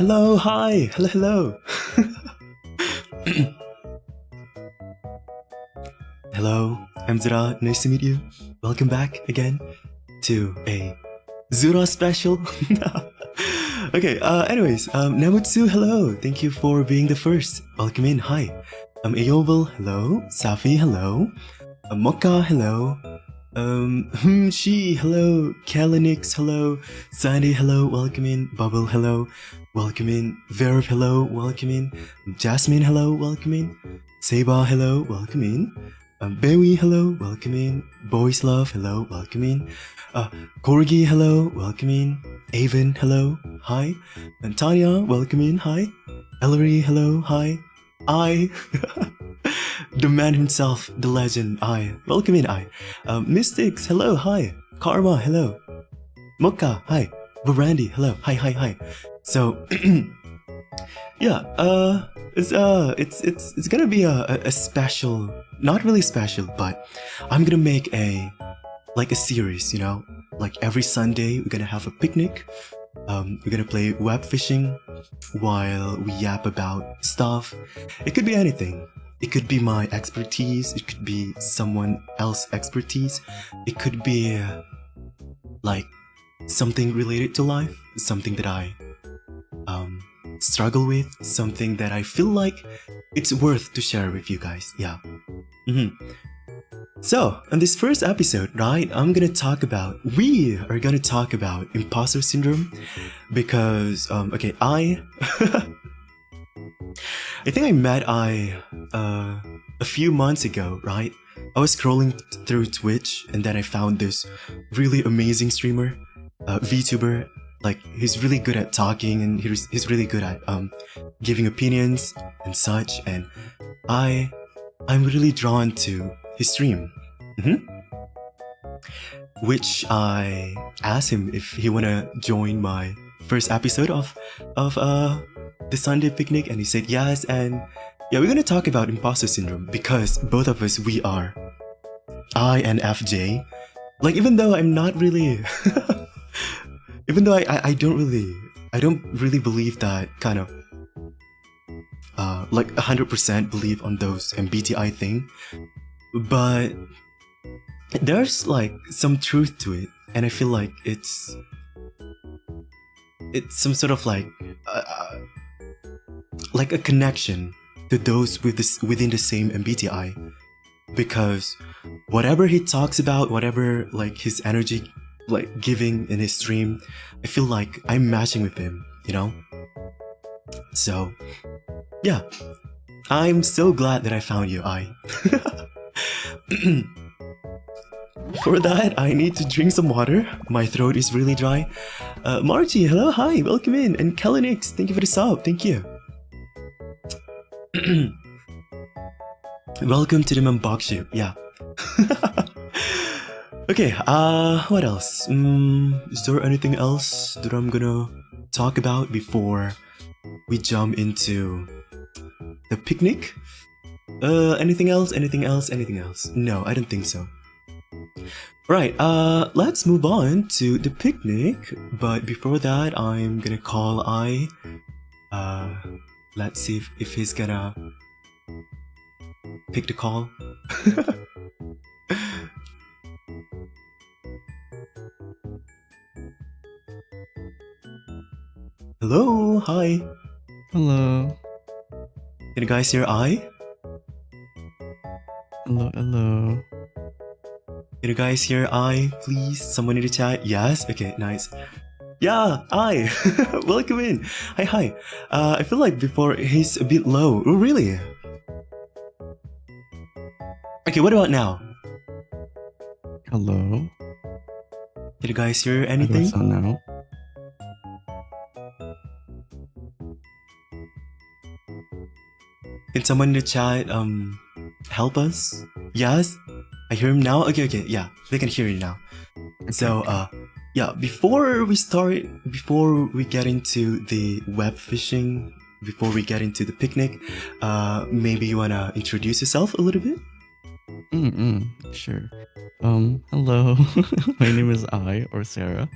Hello, hi, hello. Hello, I'm Zura, nice to meet you. Welcome back again to a Zura special. Okay, anyways, Namutsu, hello, thank you for being the first. Welcome in, hi. Ayoval, hello. Safi, hello. Mokka, hello. She, hello. Kalinix, hello. Sandy, hello, welcome in. Bubble, hello. Welcome in. Verve, hello, welcome in. Jasmine, hello, welcome in. Seba, hello, welcome in. Bewi, hello, welcome in. Boys Love, hello, welcome in. Corgi, hello, welcome in. Avon, hello, hi. And Tanya, welcome in, hi. Ellery, hello, hi. The man himself, the legend, welcome in, Mystics, hello, hi. Karma, hello. Mokka, hi. Burandy, hello, hi. So, yeah, it's gonna be a special, not really special, but I'm gonna make a series, you know, like every Sunday we're gonna have a picnic. We're gonna play web fishing while we yap about stuff. It could be anything. It could be my expertise. It could be someone else's expertise. It could be like something related to life, something that I struggle with, something that I feel like it's worth to share with you guys. Yeah. So, on this first episode, right, we are gonna talk about imposter syndrome because, okay, I think I met a few months ago, right? I was scrolling through Twitch and then I found this really amazing streamer, VTuber. Like, he's really good at talking and he's really good at giving opinions and such, and I'm really drawn to his stream. Which I asked him if he wanna join my first episode of the Sunday picnic, and he said yes. And yeah, we're gonna talk about imposter syndrome because both of us, we are, I and FJ. Like, even though I'm not really even though I don't really believe that kind of like 100% believe on those MBTI thing, but there's like some truth to it, and I feel like it's some sort of like a connection to those with this within the same MBTI, because whatever he talks about, whatever like his energy like giving in his stream, I feel like I'm matching with him, you know? So yeah, I'm so glad that I found you, I. For that, I need to drink some water. My throat is really dry. Margie, hello, hi, welcome in. And Kellenix, thank you for the sub, thank you. Welcome to the Mambok ship, yeah. Okay, what else? Is there anything else that I'm gonna talk about before we jump into the picnic? Anything else? Anything else? Anything else? No, I don't think so. Right, let's move on to the picnic, but before that, I'm gonna call I. Let's see if he's gonna pick the call. Hello, hi. Hello. Can you guys hear I? Hello, hello. Can you guys hear I, please? Someone in the chat? Yes? Okay, nice. Yeah, I. Welcome in. Hi. I feel like before he's a bit low. Oh, really? Okay, what about now? Hello. Did you guys hear How do I anything? sound now? Can someone in the chat help us? Yes? I hear him now? Okay, yeah, they can hear you now. Okay, So, okay. yeah, before we get into the web fishing, before we get into the picnic, maybe you wanna introduce yourself a little bit? Sure. Hello. My name is I, or Sarah.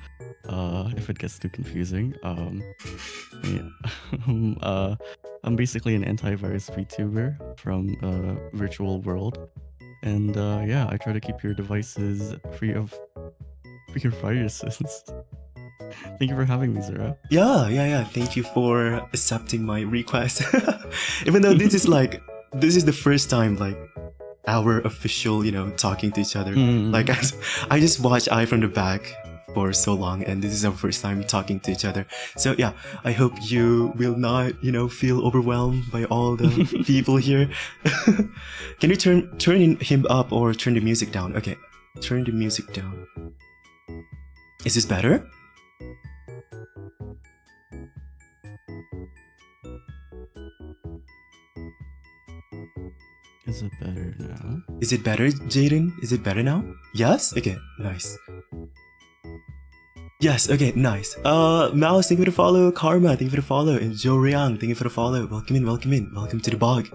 If it gets too confusing. Yeah. I'm basically an antivirus VTuber from virtual world. And yeah, I try to keep your devices free of viruses. Thank you for having me, Zara. Yeah. Thank you for accepting my request. Even though this is the first time like our official, talking to each other. Like I just watched I from the back for so long, and this is our first time talking to each other. So yeah, I hope you will not, feel overwhelmed by all the people here. Can you turn him up or turn the music down? Okay, turn the music down. Is this better? Is it better now? Is it better, Jaden? Is it better now? Yes? Okay, nice. Yes, okay, nice. Mouse, thank you for the follow. Karma, thank you for the follow. And Joe Riang, thank you for the follow. Welcome in. Welcome to the bog.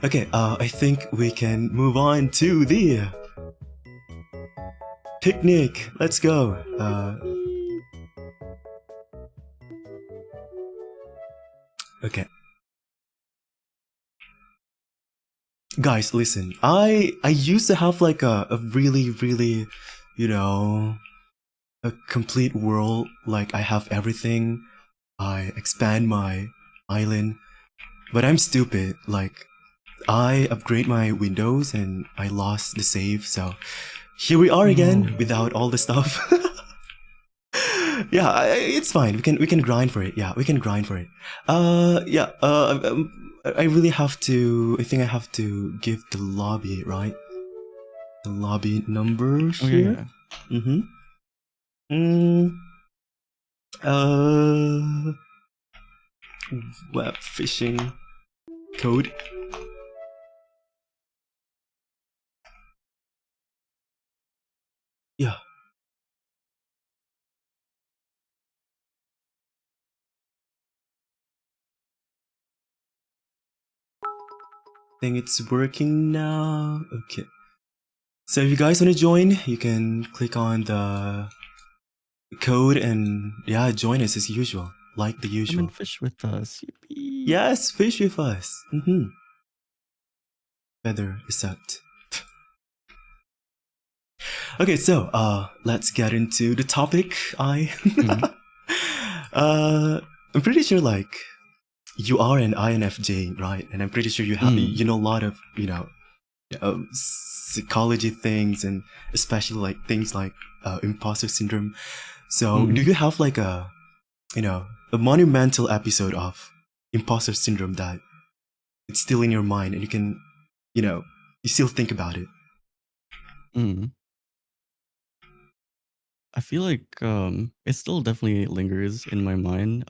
Okay, I think we can move on to the picnic. Let's go. Okay. Guys, listen. I used to have like a really, a complete world. Like I have everything. I expand my island. But I'm stupid. Like I upgrade my Windows and I lost the save. So here we are again without all the stuff. Yeah, it's fine. We can grind for it. Yeah, we can grind for it. Yeah. I really have to. I think I have to give the lobby, right? The lobby number here. Yeah. Web fishing code. think it's working now. Okay. So if you guys want to join, you can click on the code and yeah, join us as usual, like the Come usual. and fish with us. Yippee. Yes, fish with us. Feather is out. Okay, so let's get into the topic. I'm pretty sure like you are an INFJ, right? And I'm pretty sure you have you know a lot of psychology things and especially like things like imposter syndrome. So do you have like a monumental episode of imposter syndrome that it's still in your mind and you can you still think about it? I feel like it still definitely lingers in my mind.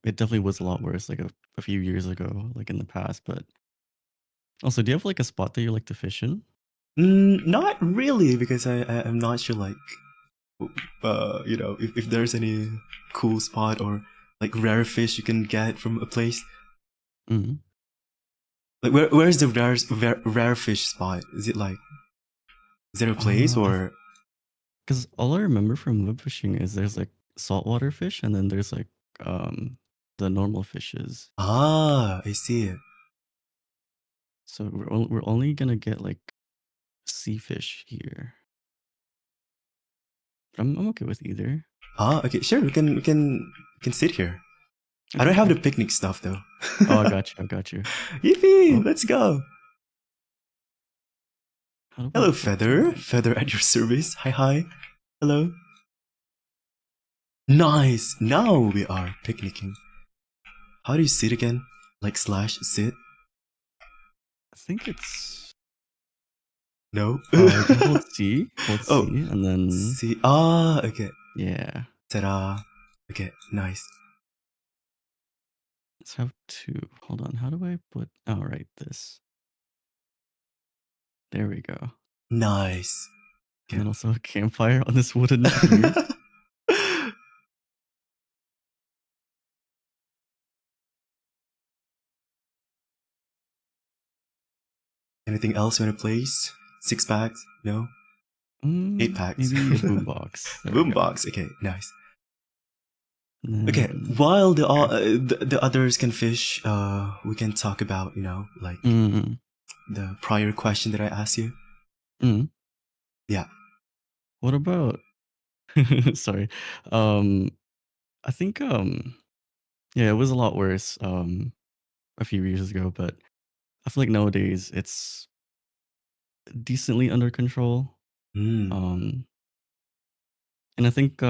It definitely was a lot worse like a few years ago, like in the past. But also, do you have like a spot that you like to fish in? Not really, because I'm not sure like if there's any cool spot or like rare fish you can get from a place. Like where's the rare fish spot? Is it like, is there a place or? Because all I remember from web fishing is there's like saltwater fish and then there's like the normal fishes. Ah, I see it. So we're only gonna get like sea fish here. I'm okay with either. Ah, okay, sure. We can sit here. I don't have the picnic stuff though. Oh, I got you. Yippee! Let's go. Hello, I Feather. Feather at your service. Hi. Hello. Nice. Now we are picnicking. How do you sit again? Like slash sit? I think it's no. hold C, Oh, and then C. Ah, okay. Yeah. Ta-da. Okay, nice. Let's have two. Hold on. How do I put? Oh, right. This. There we go. Nice. Okay. And then also a campfire on this wooden pier. Anything else you want to place? 6 packs? No? 8 packs? Maybe a boombox. Boombox. Okay, nice. Okay, while the others can fish, we can talk about, like the prior question that I asked you. Yeah. What about? Sorry. I think yeah, it was a lot worse a few years ago, but I feel like nowadays it's decently under control. And I think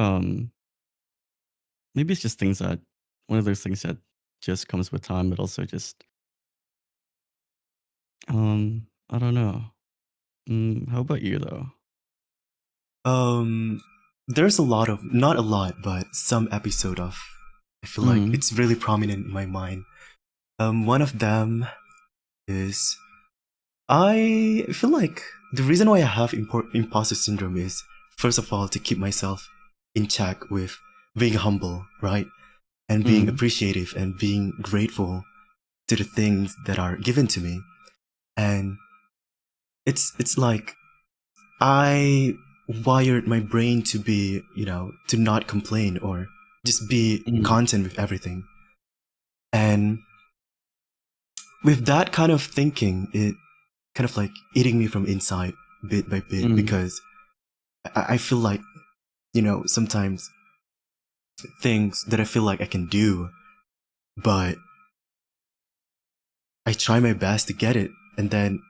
maybe it's just things that one of those things that just comes with time, but also just I don't know. How about you though? There's a lot of, not a lot, but some episode of, I feel like it's really prominent in my mind. One of them is, I feel like the reason why I have imposter syndrome is, first of all, to keep myself in check with being humble, right? And being appreciative and being grateful to the things that are given to me. And it's like I wired my brain to be, to not complain or just be content with everything. And with that kind of thinking, it kind of like eating me from inside bit by bit, because I feel like, sometimes things that I feel like I can do, but I try my best to get it and then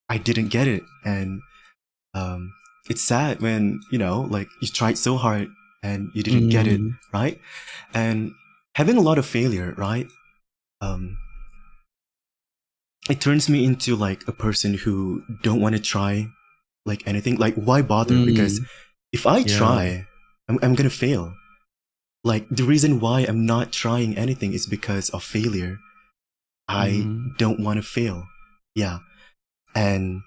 I didn't get it. And it's sad when, like you tried so hard and you didn't get it, right? And having a lot of failure, right? It turns me into like a person who don't want to try like anything. Like why bother? Because if I try, I'm gonna fail. Like the reason why I'm not trying anything is because of failure. I don't want to fail. Yeah. And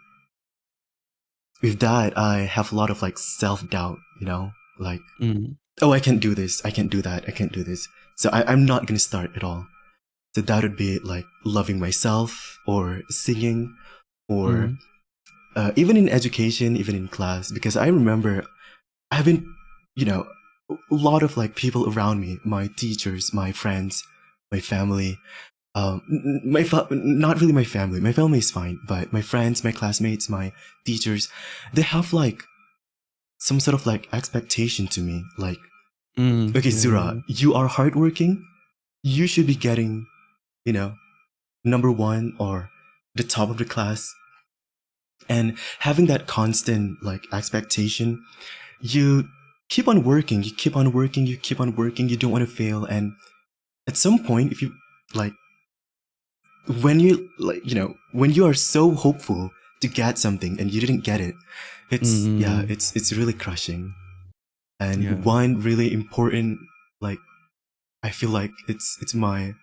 with that, I have a lot of like self-doubt, like, oh, I can't do this. I can't do that. I can't do this. So I'm not going to start at all. So that would be like loving myself or singing or even in education, even in class, because I remember having, a lot of like people around me, my teachers, my friends, my family, not really my family. My family is fine, but my friends, my classmates, my teachers, they have like some sort of like expectation to me. Like, okay, Zura, you are hardworking. You should be getting, number one or the top of the class. And having that constant like expectation, you keep on working, you keep on working, you keep on working, you don't want to fail. And at some point, if you like, when you like, when you are so hopeful to get something and you didn't get it, it's really crushing. And one really important, like, I feel like it's my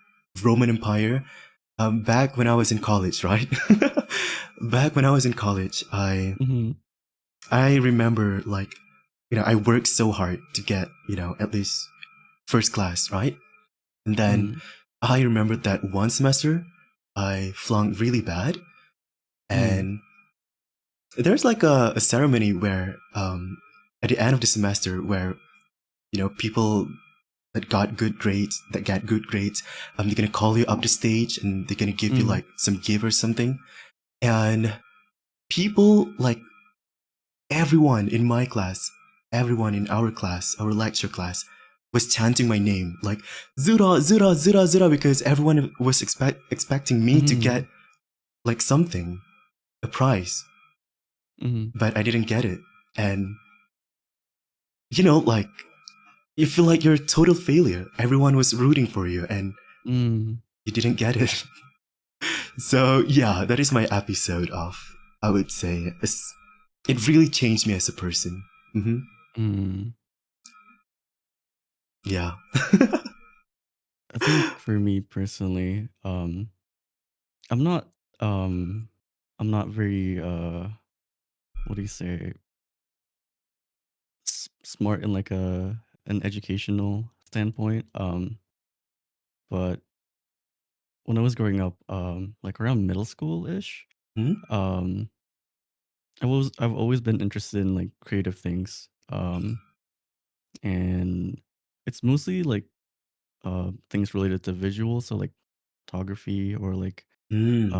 Roman Empire. Back when I was in college, right? Back when I was in college, I remember like, I worked so hard to get, at least first class, right? And then I remember that one semester I flunked really bad. And there's like a ceremony where, at the end of the semester where, people that got good grades, they're gonna call you up the stage and they're gonna give you like some gift or something. And people like everyone in my class, everyone in our class, our lecture class, was chanting my name like Zura, Zura, Zura, Zura, because everyone was expecting me to get like something, a prize. But I didn't get it. And like, you feel like you're a total failure. Everyone was rooting for you and you didn't get it. So yeah, that is my episode of, I would say, it really changed me as a person. Yeah. I think for me personally, I'm not very what do you say, smart in like an educational standpoint. But when I was growing up, like around middle school ish, Hmm? um, I've always been interested in like creative things. And it's mostly like things related to visual, so like photography or like Mm.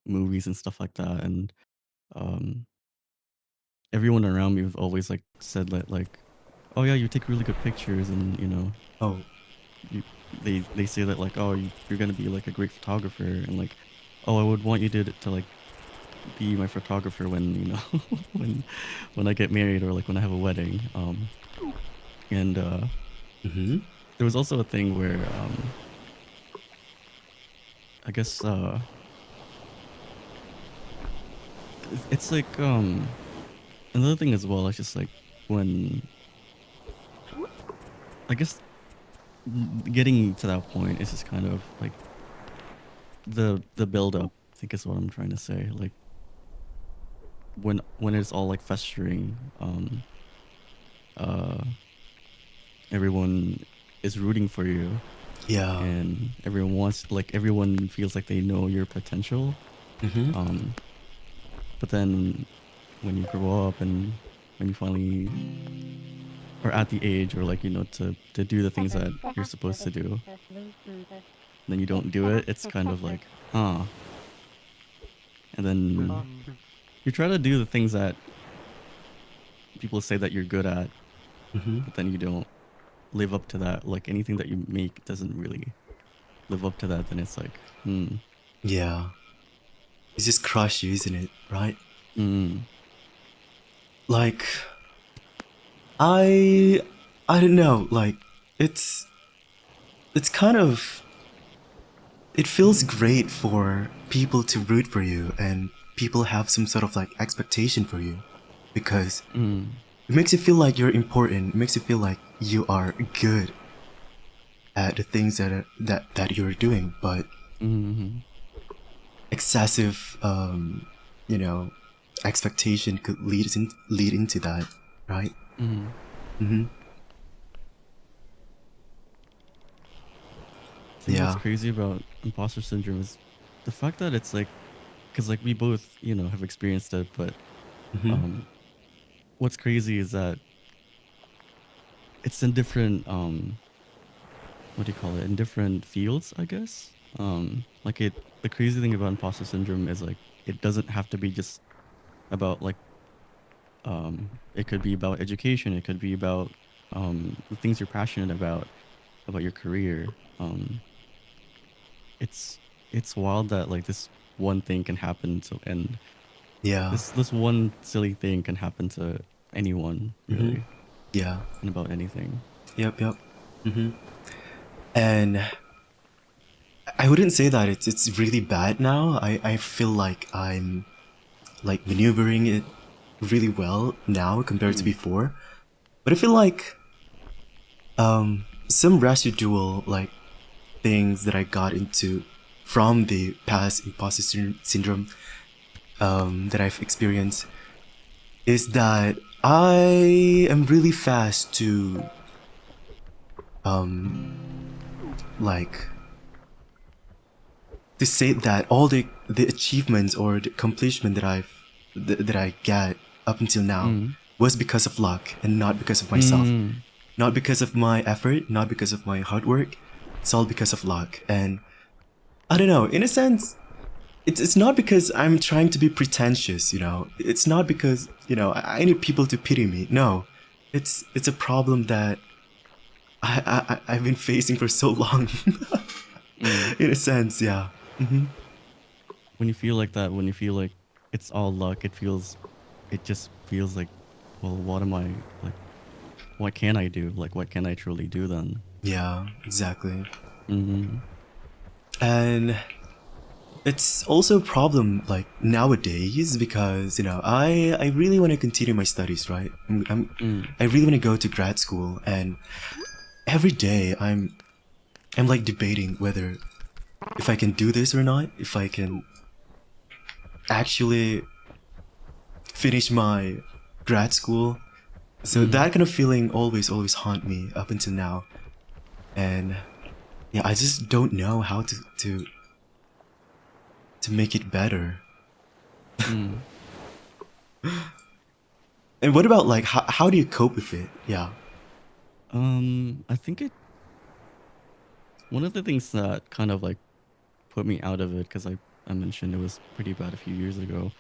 movies and stuff like that. And um everyone around me have always like said that like, oh yeah, you take really good pictures, and Oh. you they say that like, oh, you're gonna be like a great photographer, and like, oh, I would want you to like be my photographer when when I get married, or like when I have a wedding. And Mm-hmm. there was also a thing where I guess it's like another thing as well. It's just like when I guess getting to that point is just kind of like the build up, I think is what I'm trying to say. Like when it's all like festering, uh everyone is rooting for you, Yeah. and everyone feels like they know your potential. Mm-hmm. um but then when you grow up and when you finally are at the age, or like to do the things that you're supposed to do, then you don't do it, it's kind of like, huh. And then you try to do the things that people say that you're good at, Mm-hmm. but then you don't live up to that. Like anything that you make doesn't really live up to that. Then it's like, Yeah. It's just crush you, isn't it? Right? mm, Like, I I don't know, like, it's it's kind of, it feels great for people to root for you and people have some sort of like expectation for you, because it makes you feel like you're important. It makes you feel like you are good at the things that you're doing. But mm, excessive, you know, expectation could lead into that, right? mm. Mm-hmm. think what's Yeah. crazy about imposter syndrome is the fact that it's like, because like we both, have experienced it, but Mm-hmm. um, what's crazy is that it's in different what do you call it? In different fields, I guess. Like the crazy thing about imposter syndrome is like it doesn't have to be just about like it could be about education, it could be about the things you're passionate about your career. It's it's wild that like this one thing can happen to, and Yeah. this one silly thing can happen to anyone Mm-hmm. really, Yeah. and about anything. Yep. Yep. Mm-hmm. And I wouldn't say that it's really bad now. I feel like I'm like maneuvering it really well now compared to Mm, before. But I feel like some residual like things that I got into from the past syndrome that I've experienced is that I am really fast to like to say that all the achievements or the accomplishment that I get up until now mm, was because of luck and not because of myself, mm, not because of my effort, not because of my hard work. It's all because of luck. And I don't know, in a sense, it's not because I'm trying to be pretentious, you know. It's not because, you know, I need people to pity me. No. It's a problem that I've been facing for so long. mm. In a sense, yeah. When you feel like that, when you feel like it's all luck, it just feels like, well, what am I like? What can I do? Like, what can I truly do then? Yeah, exactly. Mm-hmm. And it's also a problem like nowadays because, you know, I really want to continue my studies, right? Mm, I really want to go to grad school, and every day I'm like debating whether if I can do this or not, if I can actually finish my grad school. So mm, that kind of feeling always haunt me up until now. And yeah, I just don't know how to make it better. mm. And what about like how do you cope with it? Yeah. I think one of the things that kind of like put me out of it, because I mentioned it was pretty bad a few years ago,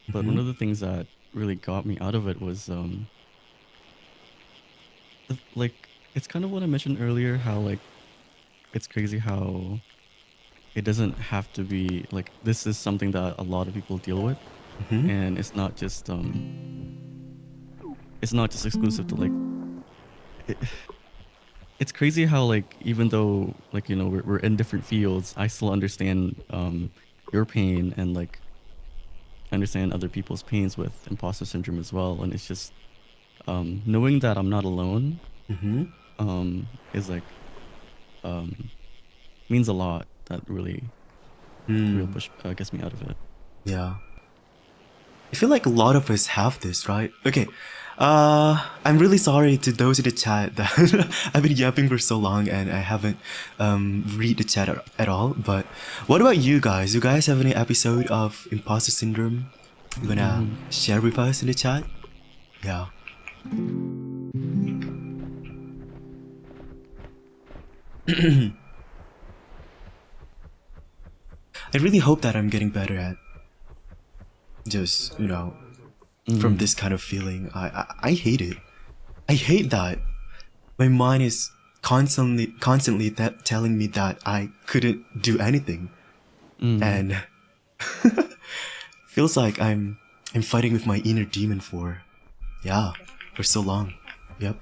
but one Mm-hmm. of the things that really got me out of it was like it's kind of what I mentioned earlier, how like it's crazy how it doesn't have to be like this is something that a lot of people deal with, Mm-hmm. and it's not just exclusive to like it, it's crazy how like even though like we're in different fields, I still understand your pain, and like understand other people's pains with imposter syndrome as well. And it's just knowing that I'm not alone Mm-hmm. is like um means a lot. That really real Mm. push gets me out of it. Yeah. I feel like a lot of us have this, right? Okay. I'm really sorry to those in the chat that I've been yapping for so long and I haven't read the chat at all. But what about you guys? You guys have any episode of imposter syndrome you wanna Hmm. share with us in the chat? Yeah. I really hope that I'm getting better at just, you know, from Mm. this kind of feeling. I hate it. I hate that my mind is constantly telling me that I couldn't do anything, Mm. and feels like I'm fighting with my inner demon for yeah for so long. Yep.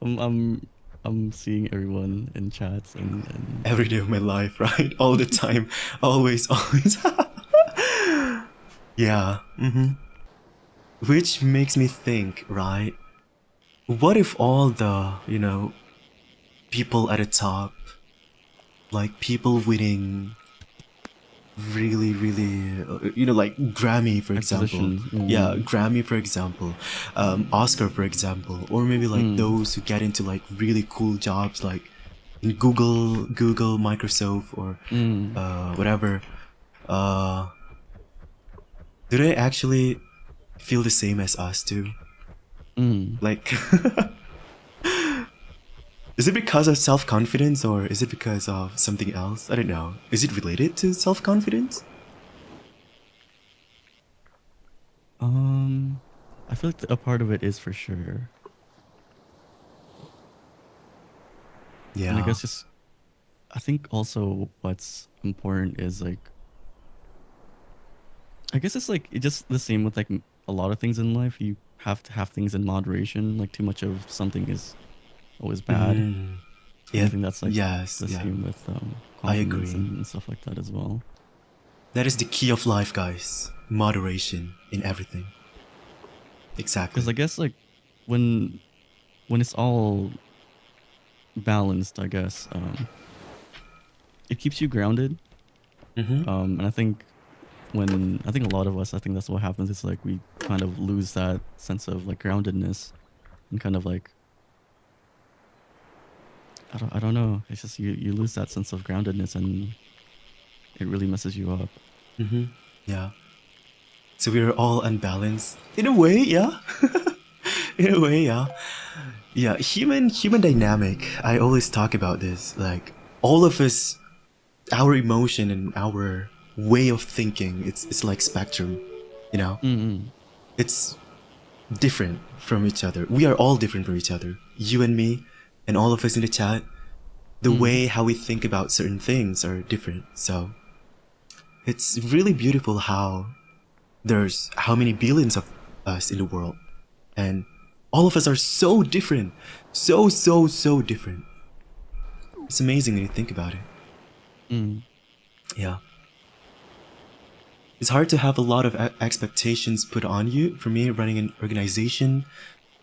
I'm I'm I'm seeing everyone in chats and Every day of my life, right? All the time, always. Yeah. Which makes me think, right? What if all the people at the top, like people winning really, really, like Grammy, for Like example. positions. Yeah, Grammy, for example. Oscar, for example. Or maybe like Mm. those who get into like really cool jobs like in Google, Microsoft, or Mm. whatever. Do they actually feel the same as us too? Mm. Like, is it because of self confidence or is it because of something else? I don't know. Is it related to self confidence? I feel like a part of it is for sure. And I Yeah. guess just I think also what's important is like I guess it's like it's just the same with like a lot of things in life. You have to have things in moderation. Like too much of something is always bad. Mm. And I Yeah. think that's like Yes. the Yeah. same with I confidence agree. and stuff like that as well. That is the key of life, guys. Moderation in everything. Because Exactly. I guess like when when it's all balanced, I guess it keeps you grounded. Mm-hmm. And I think when I think a lot of us, I think that's what happens. It's like we kind of lose that sense of like groundedness and kind of like I don't know. It's just you lose that sense of groundedness and it really messes you up. Mm-hmm. Yeah. So we're all unbalanced. In a way, yeah. In a way, yeah. Yeah, human dynamic. I always talk about this. Like all of us, our emotion and our way of thinking, it's like spectrum, you know? Mm-hmm. It's different from each other. We are all different from each other. You and me and all of us in the chat, the Mm-hmm. way how we think about certain things are different. So it's really beautiful how there's how many billions of us in the world, and all of us are so different, so different. It's amazing when you think about it. Mm-hmm. Yeah, it's hard to have a lot of expectations put on you. For me, running an organization,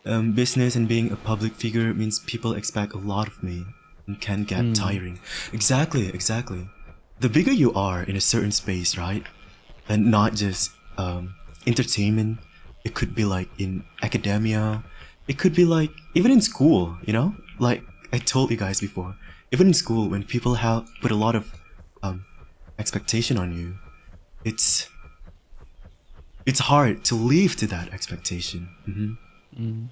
business, and being a public figure means people expect a lot of me and can get Mm-hmm. tiring. Exactly, exactly. The bigger you are in a certain space, right? And not just entertainment. It could be like in academia. It could be like even in school, you know? Like I told you guys before, even in school, when people have put a lot of um, expectation on you, it's it's hard to live to that expectation. Mm-hmm.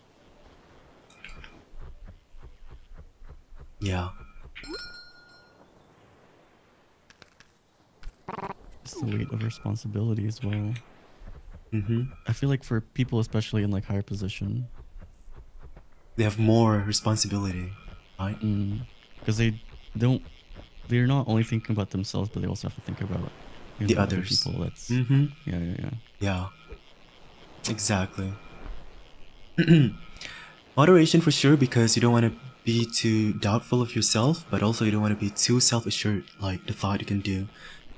Yeah. It's the weight of responsibility as well. hmm I feel like for people, especially in like higher position, They have more responsibility, right? because don't they're not only thinking about themselves, but they also have to think about The the other others. people. That's Mm-hmm. yeah, yeah, yeah. Yeah. Exactly. Moderation for sure, because you don't want to be too doubtful of yourself, but also you don't want to be too self-assured, like the thought you can do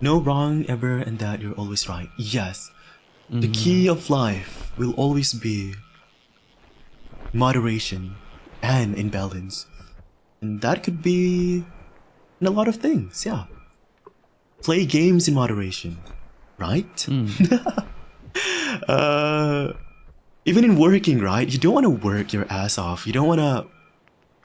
no wrong ever and that you're always right. Yes, the Mm-hmm. key of life will always be moderation and in balance. And that could be in a lot of things, yeah. Play games in moderation, right? Mm. Even in working, right? You don't want to work your ass off. You don't want to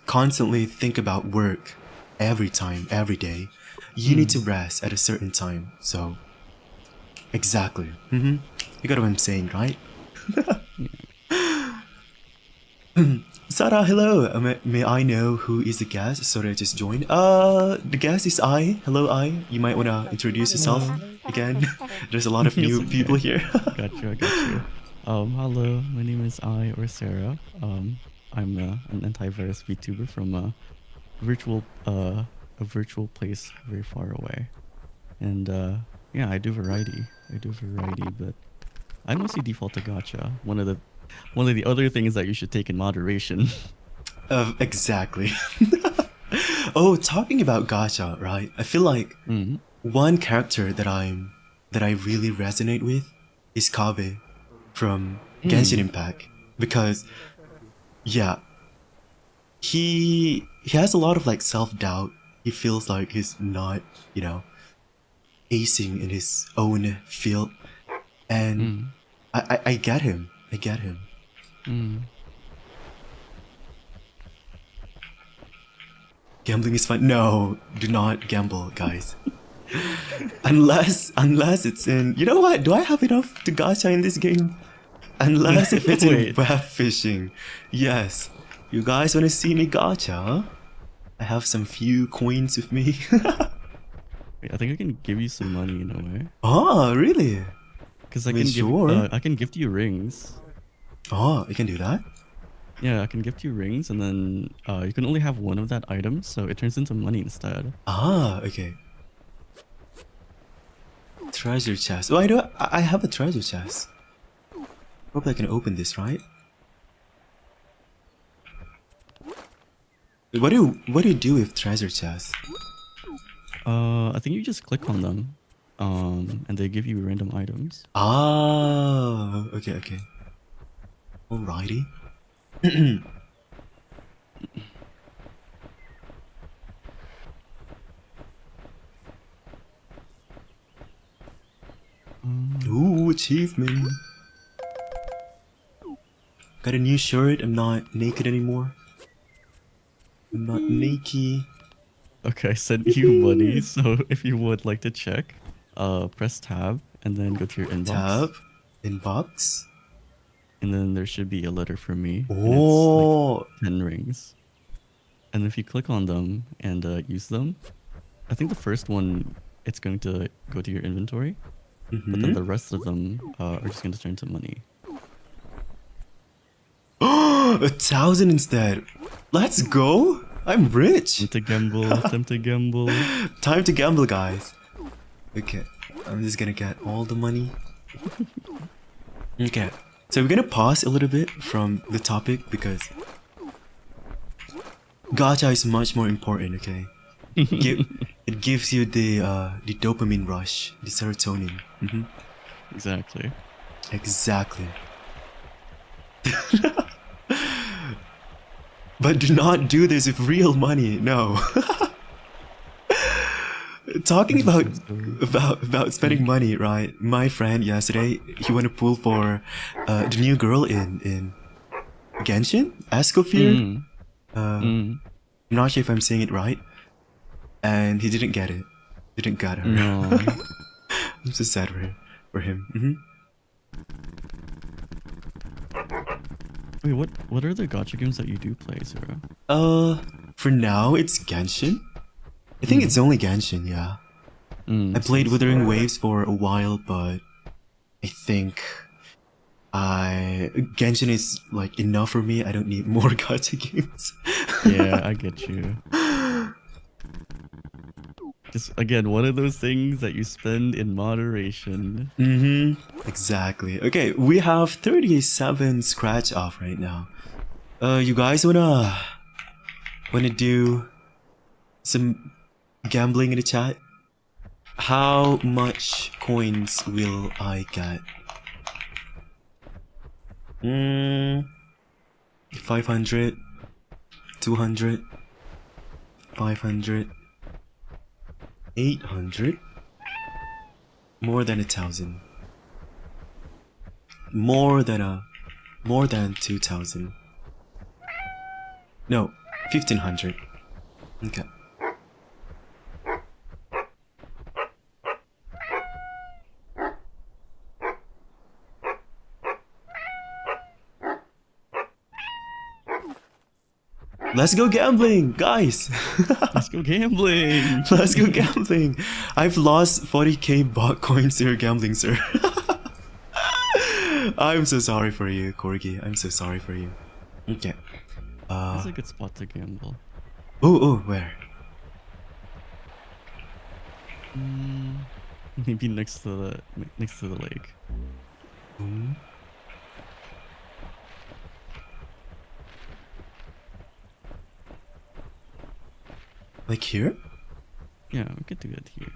constantly think about work every time, every day. You need to Mm. rest at a certain time. So, exactly. You got what I'm saying, right? Yeah. Sarah, hello. May I know who is the guest? Sorry, I just joined. The guest is I. Hello, I. You might want to introduce yourself Hello. again. There's a lot of It's new people okay. here. Got you. I got you. Hello. My name is I or Sarah. I'm an antivirus VTuber from virtual a virtual place very far away, and yeah, I do variety. But I mostly default to gacha. One of the other things that you should take in moderation. Exactly. Oh, talking about gacha, right? I feel like Mm. one character that I really resonate with is Kabe from Genshin Mm. Impact, because yeah, he has a lot of like self doubt. He feels like he's not, you know, acing in his own field, and Mm. I get him. I get him. Mm. Gambling is fun. No, do not gamble, guys. Unless it's in. You know what? Do I have enough to gacha in this game? Unless if it's in Wait. web fishing. Yes. You guys want to see me gacha? I have some few coins with me. Wait, I think I can give you some money in a way. Oh, really? Because I mean, sure. I can gift you rings. Oh, you can do that? Yeah, I can gift you rings, and then you can only have one of that item, so it turns into money instead. Ah, okay. Treasure chest. Oh, I have a treasure chest. Hope I can open this, right? What do you do with treasure chests? I think you just click on them, and they give you random items. Ah, okay, okay. Alrighty. Ooh, achievement. Got a new shirt. I'm not naked anymore. I'm not naked. Okay, I sent you money, so if you would like to check, press tab and then go to your inbox. Tab. Inbox. And then there should be a letter from me, and it's like Oh. 10 rings. And if you click on them and use them, I think the first one, it's going to go to your inventory, but then the rest of them are just going to turn to money. 1,000 instead. Let's go. I'm rich. Time to gamble, time to gamble. Time to gamble, guys. Okay. I'm just gonna get all the money. Okay. So we're gonna pause a little bit from the topic because gacha is much more important, okay? It gives you the dopamine rush, the serotonin. Exactly. Exactly. But do not do this with real money. No. Talking about spending money, right? My friend yesterday, he went to pool for the new girl in Genshin, Escofear. I'm not sure if I'm saying it right, and he didn't get it. Didn't get her. No. I'm so sad for him. Wait, what are the gacha games that you do play, Zero? For now it's Genshin. I think it's only Genshin, yeah. I played Wuthering Waves for a while, but I think Genshin is like enough for me. I don't need more gacha games. Yeah, I get you. Just again, one of those things that you spend in moderation. Exactly. Okay, we have 37 scratch off right now. You guys wanna do some gambling in the chat? How much coins will I get? 500, 200, 500, 800, more than 1,000, more than 2,000. No, 1,500. Okay. Let's go gambling, guys! Let's go gambling! Let's go gambling! I've lost 40k bot coins to your gambling, sir. I'm so sorry for you, Corgi. I'm so sorry for you. Okay. It's a good spot to gamble. Oh, where? Maybe next to the lake. Like here? Yeah, we could do it here.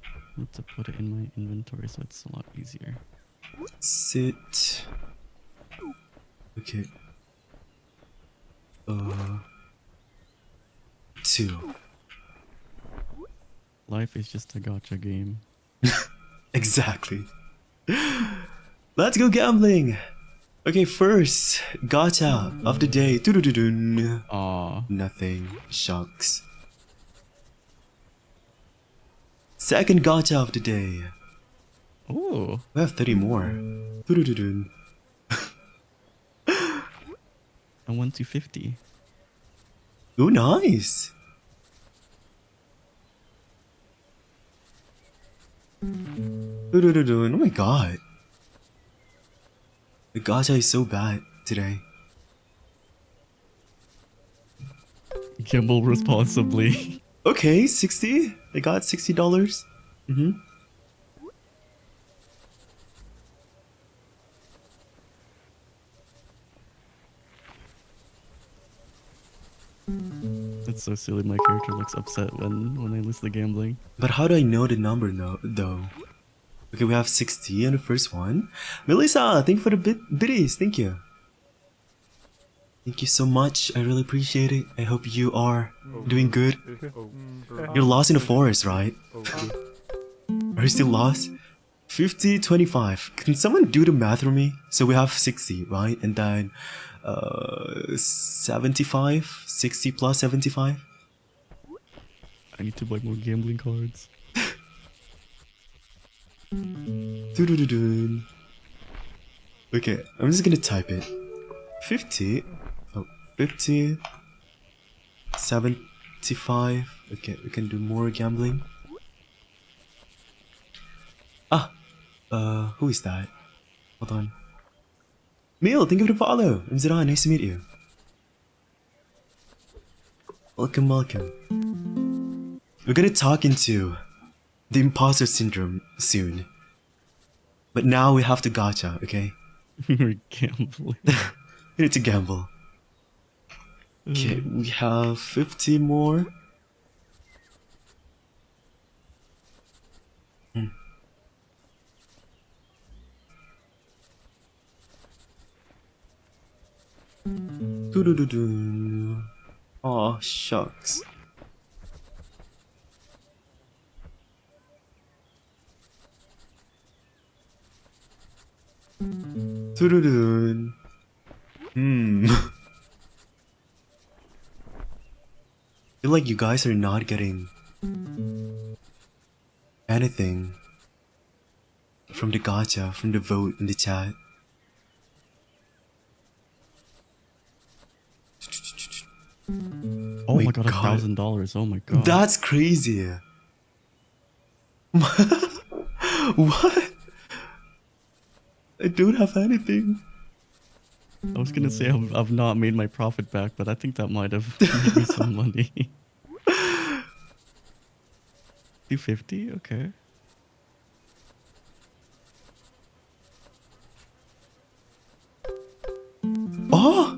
I need to put it in my inventory so it's a lot easier. Sit. Okay. 2. Life is just a gacha game. Exactly. Let's go gambling. Okay, first gacha of the day. Doo-doo-doo-doo. Aw. Nothing. Shucks. Second gacha of the day. Ooh. We have 30 more. Doo-doo-doo-doo. I won 250. Ooh, nice. Doo-doo-doo-doo. Oh my god. The gacha is so bad today. Gamble responsibly. Okay, 60. I got $60. Mm-hmm. That's so silly. My character looks upset when I lose the gambling. But how do I know the number though? Okay, we have 60 on the first one. Melissa, thank you for the biddies. Thank you. Thank you so much. I really appreciate it. I hope you are doing good. You're lost in the forest, right? Are you still lost? 50, 25. Can someone do the math for me? So we have 60, right? And then 75? 60 plus 75? I need to buy more gambling cards. Doo-doo-doo-doo. Okay, I'm just gonna type it. 50. Oh, 50. 75. Okay, we can do more gambling. Ah, who is that? Hold on. Neil, thank you for the follow. I'm Zara, nice to meet you. Welcome, welcome. We're gonna talk into the Impostor Syndrome soon. But now we have to gacha, okay? We're gambling. We need to gamble. Okay, we have 50 more. Doo-doo-doo-doo. Aw, shucks. Doo-doo-doo. Feel like you guys are not getting anything from the gacha, from the vote in the chat. Oh my god, $1,000. Oh my god. That's crazy. What? I don't have anything. I was gonna say I've not made my profit back, but I think that might have made me some money. 250? Okay. Oh!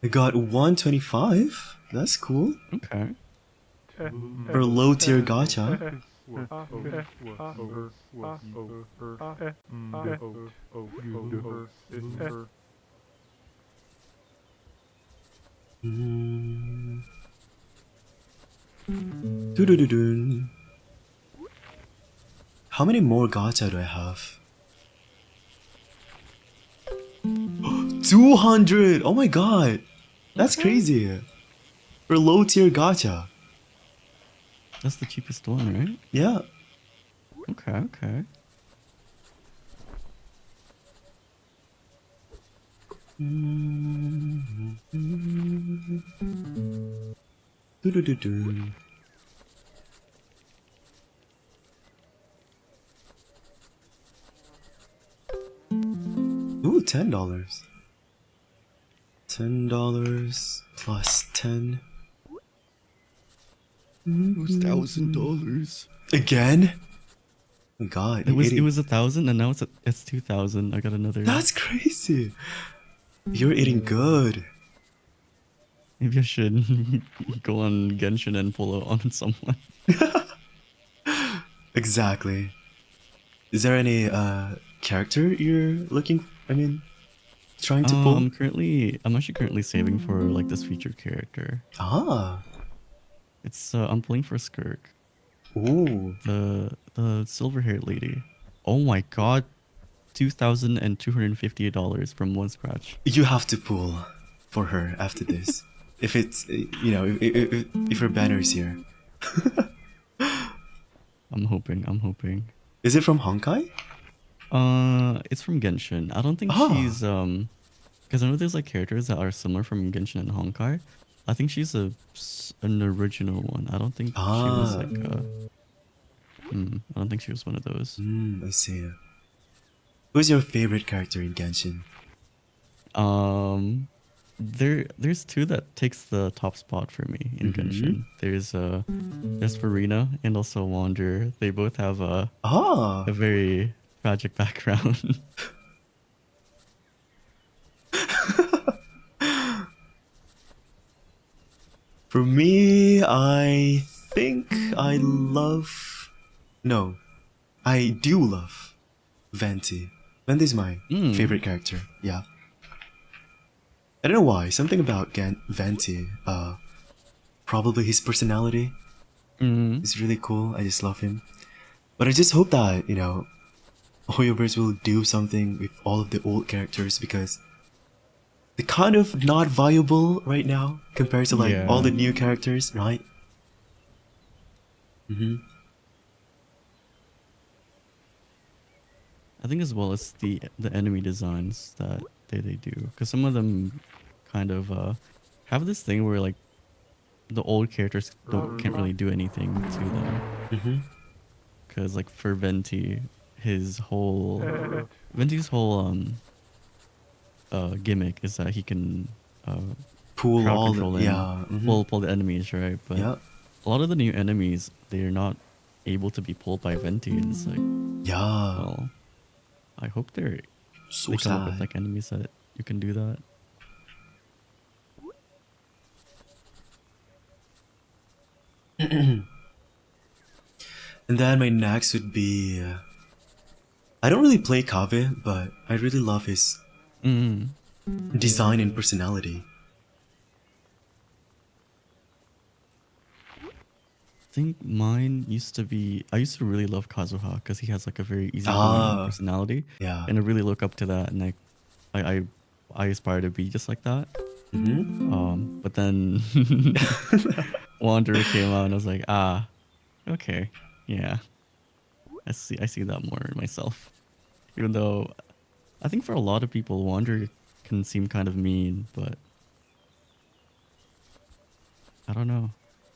I got 125. That's cool. Okay. For a low tier gacha. Doo-doo-doo-doo. How many more gacha do I have? 200! Oh my god! That's crazy! For low tier gacha. That's the cheapest one, right? Yeah. Okay, okay. Doo-doo-doo-doo. Ooh, $10. $10 plus 10. It was $1,000. Again? Oh my god, It was eating. 1,000 and now it's 2,000. I got another. That's crazy. You're eating good. Maybe I should go on Genshin and pull out on someone. Exactly. Is there any character you're trying to pull? I'm actually currently saving for like this featured character. Ah. It's I'm pulling for Skirk. Ooh. The silver haired lady. Oh my god, $2,258 from one scratch. You have to pull for her after this. If it's, if her banner is here. I'm hoping. I'm hoping. Is it from Honkai? It's from Genshin. I don't think Ah. she's because I know there's like characters that are similar from Genshin and Honkai. I think she's an original one. I don't think she was Ah. like I don't think she was one of those. I see. Who's your favorite character in Genshin? There's two that takes the top spot for me in Mm-hmm. Genshin. There's Farina and also Wander. They both have a Ah. very tragic background. For me, I think I love. No, I do love Venti. Venti's my Mm, favorite character. Yeah. I don't know why. Something about Venti. Probably his personality mm, is really cool. I just love him. But I just hope that Hoyoverse will do something with all of the old characters because they're kind of not viable right now compared to like all yeah. the new characters, right? Mm-hmm. I think as well as the enemy designs that they do, because some of them kind of have this thing where like the old characters can't really do anything to them. Mm-hmm. Because like for Venti's whole gimmick is that he can Pull crowd all the control and yeah. Mm-hmm. pull the enemies, right? But Yeah. a lot of the new enemies, they're not able to be pulled by Venti, and it's like, Yeah. well, I hope So they come up with sad. like enemies that you can do that. And then my next would be. I don't really play Kave, but I really love his Mm. design and personality. I think mine used to be. I used to really love Kazuha because he has like a very easygoing Ah, personality, yeah. and I really look up to that, and I, I, I aspire to be just like that. Mm-hmm. But then Wanderer came out, and I was like, ah, okay, yeah, I see that more in myself. Even though I think for a lot of people, Wanderer can seem kind of mean, but I don't know.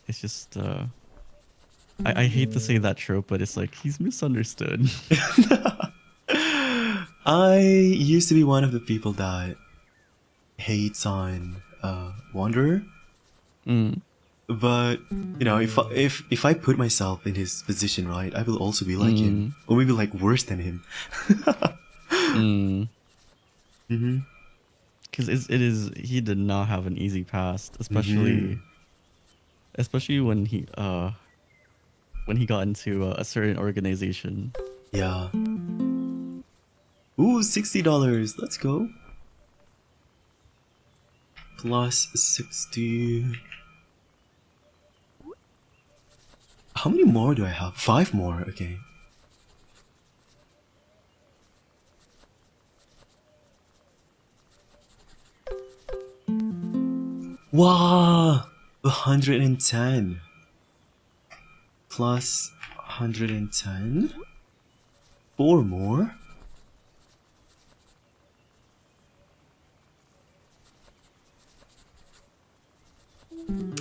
It's just I hate to say that trope, but it's like he's misunderstood. I used to be one of the people that hates on Wanderer, Mm, but if I put myself in his position, right, I will also be like him, mm, or maybe like worse than him. mm. Mm-hmm. Because it is he did not have an easy past, Mm-hmm. especially when he got into a certain organization. Yeah. Ooh, $60. Let's go. Plus 60. How many more do I have? 5 more. Okay. Wow, 110 plus 110. 4 more.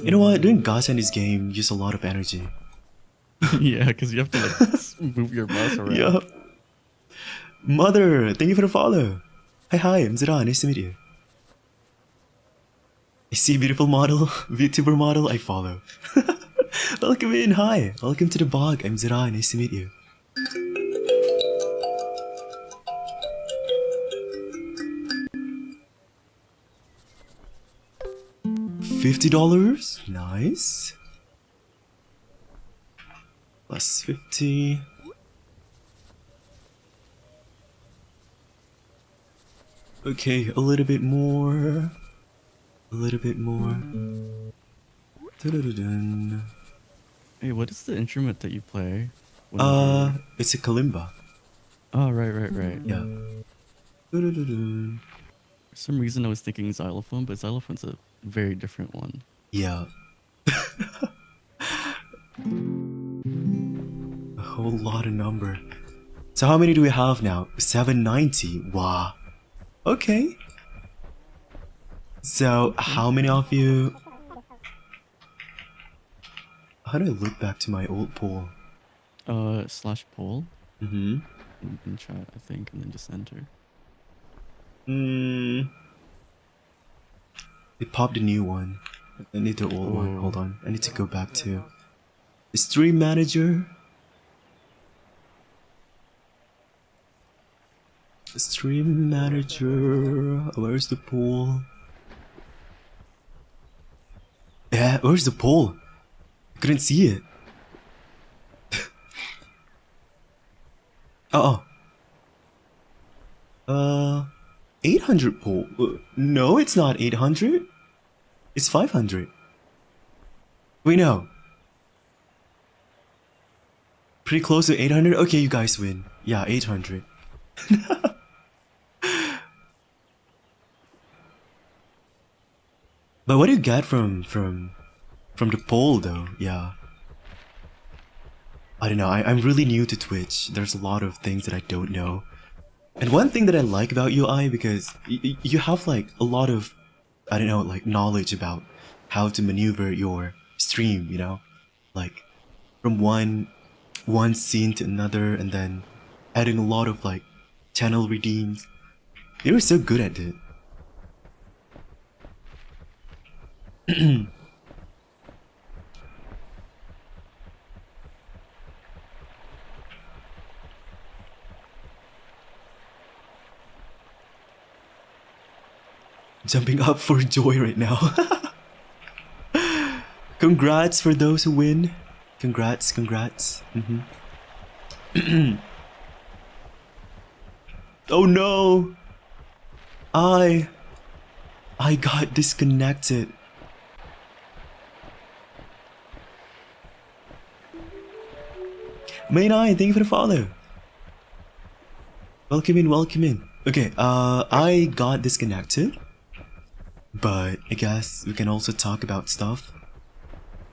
You know what? Doing gacha in this game use a lot of energy. Yeah, because you have to like move your mouse around. Yup. Mother, thank you for the follow. Hi, I'm Zira. Nice to meet you. I see beautiful model, VTuber model. I follow. Welcome in. Hi. Welcome to the bog. I'm Zira. Nice to meet you. $50. Nice. Plus 50. Okay, a little bit more. A little bit more. Dun-dun-dun-dun. Hey, what is the instrument that you play? Whenever... It's a kalimba. Oh, right. Yeah. Doo-doo-doo-doo. For some reason, I was thinking xylophone, but xylophone's a very different one. Yeah. A whole lot of number. So how many do we have now? 790. Wow. Okay. So how many of you? How do I look back to my old poll? Slash poll Mm-hmm. in chat, I think, and then just enter. It popped a new one. I need the old one. Oh. Hold on. I need to go back to the stream manager. Stream manager. Where's the poll? Yeah, where's the poll? I couldn't see it. Oh. 800 poll. No, it's not 800. It's 500. Wait, no. Pretty close to 800? Okay, you guys win. Yeah, 800. But what do you get from the poll though? Yeah. I don't know. I'm really new to Twitch. There's a lot of things that I don't know. And one thing that I like about UI, because you have like a lot of, I don't know, like knowledge about how to maneuver your stream, you know? Like from one scene to another, and then adding a lot of like channel redeems. They were so good at it. Jumping up for joy right now. Congrats for those who win. Congrats. Oh no! I got disconnected. May 9, thank you for the follow. Welcome in. Okay, I got disconnected. But I guess we can also talk about stuff.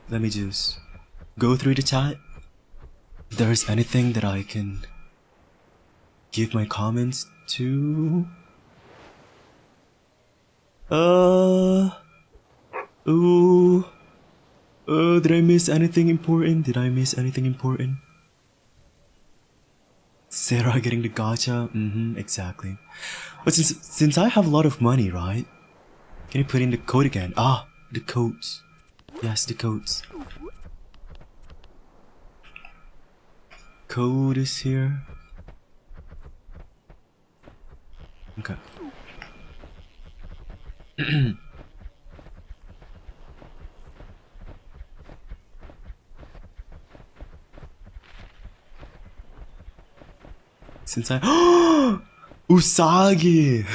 Let me just go through the chat. If there's anything that I can give my comments to. Did I miss anything important? Sarah getting the gacha? Exactly. But since I have a lot of money, right? Can you put in the code again? Ah, the codes. Yes, the codes. Code is here. Okay. Since I Usagi.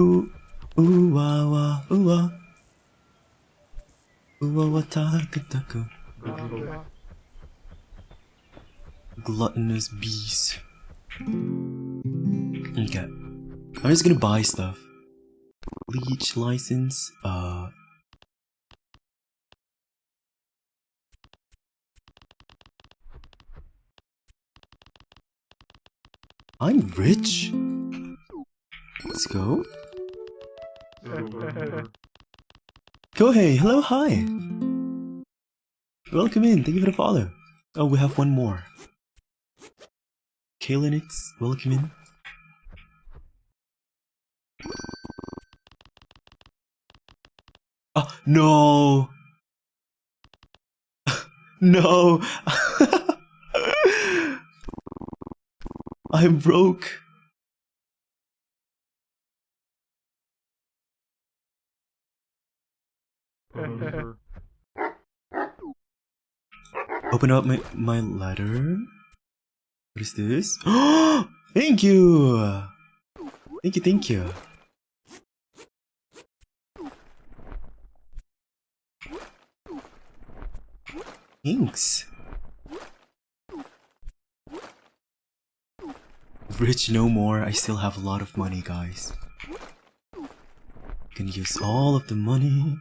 Ooh wa taka taka. Gluttonous beast. Okay. I'm just gonna buy stuff. Leech license. I'm rich. Let's go. Kohei, hello, hi. Welcome in. Thank you for the follow. Oh, we have one more. Kalinix, welcome in. Oh, no. No. I'm broke. Open up my letter. What is this? Thank you. Thank you. Thanks. Rich no more, I still have a lot of money, guys. Can use all of the money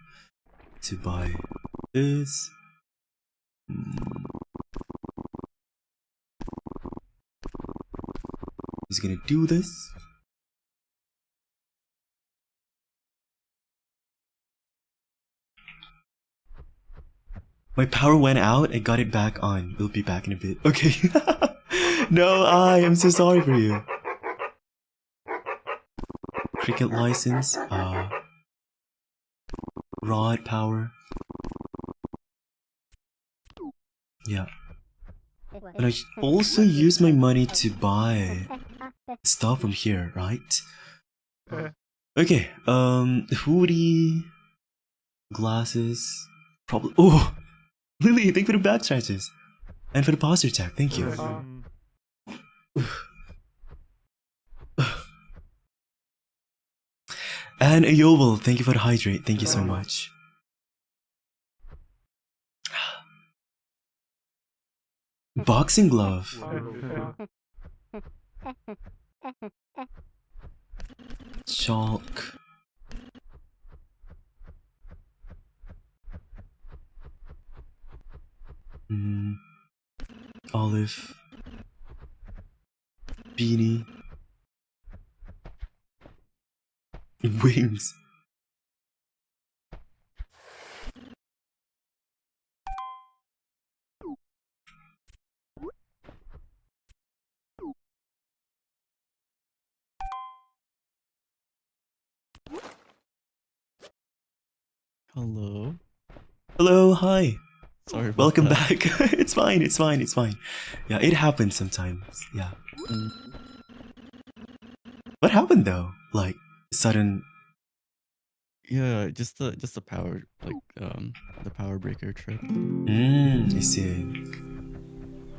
to buy this. He's gonna do this. My power went out, I got it back on. We'll be back in a bit. Okay. No, I am so sorry for you. Cricket license, rod power. Yeah. And I also use my money to buy stuff from here, right? Okay, hoodie, glasses, probably. Oh, Lily, thank you for the back scratches. And for the posture tag, thank you. And a Yovel, thank you for the hydrate, thank you so much. Boxing glove. Chalk. Olive. Beanie. Wings. Hello. Hello, hi. Sorry about Welcome that. back. It's fine, it's fine, it's fine. Yeah, it happens sometimes. Yeah. What happened though? Like sudden. Yeah, just the power, like the power breaker trick. I see.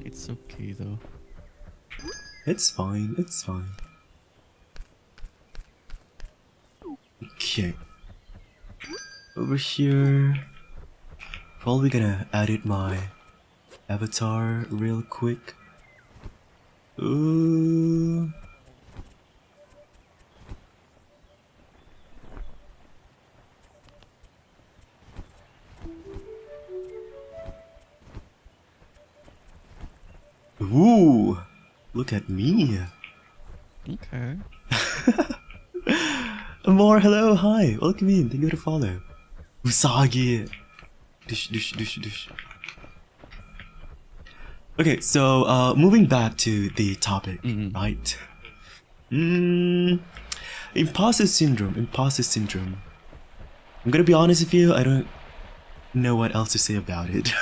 It's okay though. It's fine, it's fine. Okay. Over here. Probably gonna edit my avatar real quick. Ooh. Ooh. Look at me. Okay. Amor, hello, hi. Welcome in. Thank you for the follow. Usagi. Dush, dush, dush, dush. Okay, so moving back to the topic, right? Impostor syndrome. Impostor syndrome. I'm gonna be honest with you. I don't know what else to say about it.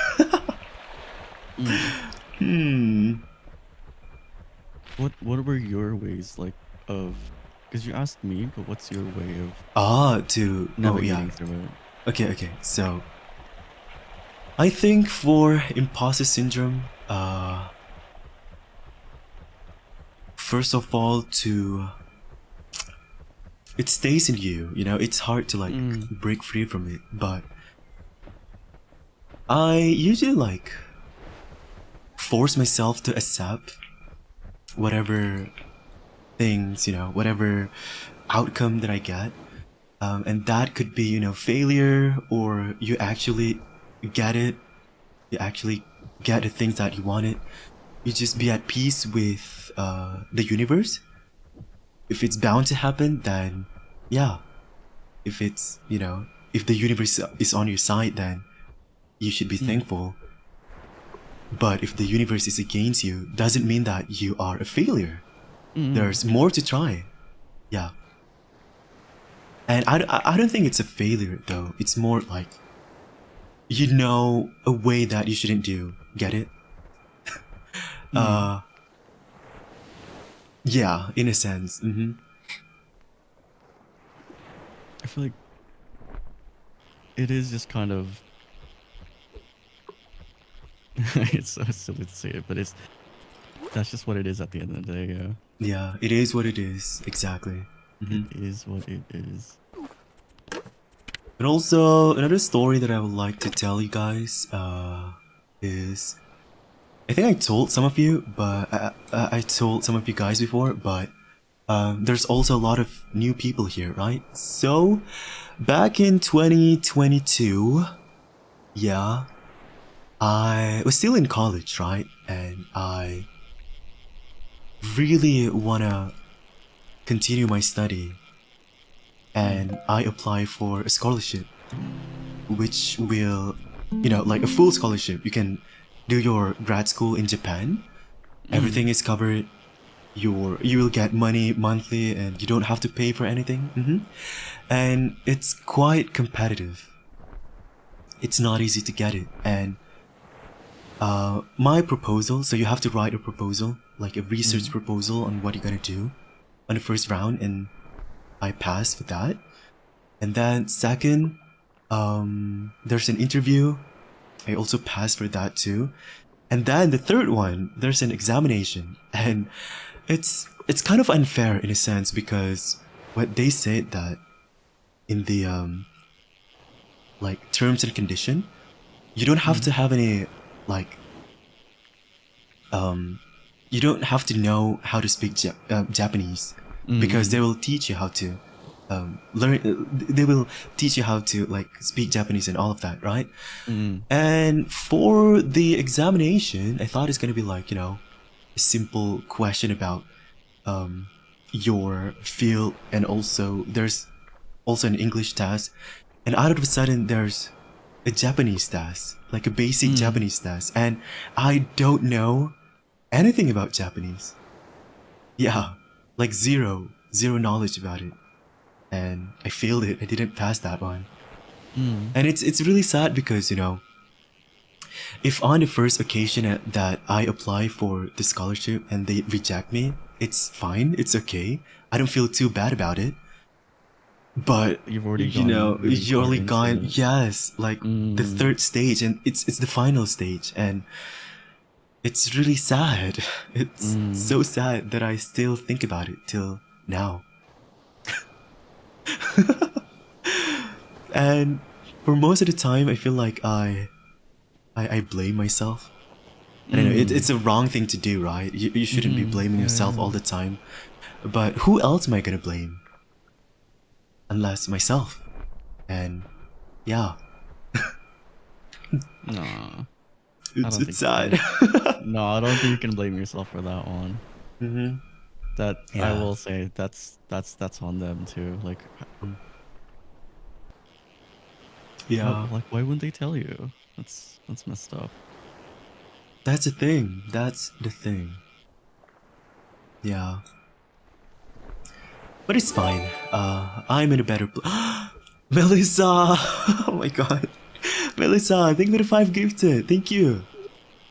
What were your ways like of? Because you asked me, but what's your way of navigating through it? Okay. So I think for imposter syndrome, first of all, it stays in you. You know, it's hard to like break free from it. But I usually like force myself to accept whatever things, you know, whatever outcome that I get. And that could be, you know, failure, or you actually get it. You actually get the things that you wanted. You just be at peace with the universe. If it's bound to happen, then yeah. If it's, you know, if the universe is on your side, then you should be thankful. But if the universe is against you, doesn't mean that you are a failure. There's more to try. Yeah. And I don't think it's a failure though. It's more like, you know, a way that you shouldn't do. Get it? Yeah, in a sense. I feel like it is just kind of. It's so silly to say it, but that's just what it is at the end of the day. Yeah. Yeah, it is what it is. Exactly. It is what it is. And also, another story that I would like to tell you guys. is, I think I told some of you, but I told some of you guys before, but there's also a lot of new people here, right? So, back in 2022, yeah, I was still in college, right? And I really wanna continue my study. And I apply for a scholarship, which will, like a full scholarship. You can do your grad school in Japan. Everything is covered. You will get money monthly, and you don't have to pay for anything. And it's quite competitive. It's not easy to get it. And my proposal. So you have to write a proposal, like a research proposal on what you're gonna do on the first round, and I passed with that. And then second, there's an interview. I also passed for that too. And then the third one, there's an examination. And it's kind of unfair in a sense, because what they said that in the like terms and condition, you don't have to have any like you don't have to know how to speak Japanese, because they will teach you how to learn. They will teach you how to like speak Japanese and all of that, right? And for the examination, I thought it's gonna be like, a simple question about your field, and also there's also an English test, and out of a sudden there's a Japanese test, like a basic Japanese test, and I don't know anything about Japanese. Yeah, like zero knowledge about it, and I failed it. I didn't pass that one. And it's really sad because, if on the first occasion that I apply for the scholarship and they reject me, it's fine, it's okay. I don't feel too bad about it. But You've already gone really you far only into gone, it. yes, like the third stage, and it's the final stage, and it's really sad. It's so sad that I still think about it till now. And for most of the time, I feel like I blame myself. I don't know, it's a wrong thing to do, right? You shouldn't be blaming yourself all the time. But who else am I gonna blame? Unless myself. And yeah, Nah. it's sad. No, I don't think you can blame yourself for that one. That I Yeah. will say that's on them too. Like, Yeah, like why wouldn't they tell you? That's messed up. that's the thing. That's the thing. Yeah. But it's fine. I'm in a better Melissa! Oh my god. Melissa, thank you for the 5 gifted. Thank you.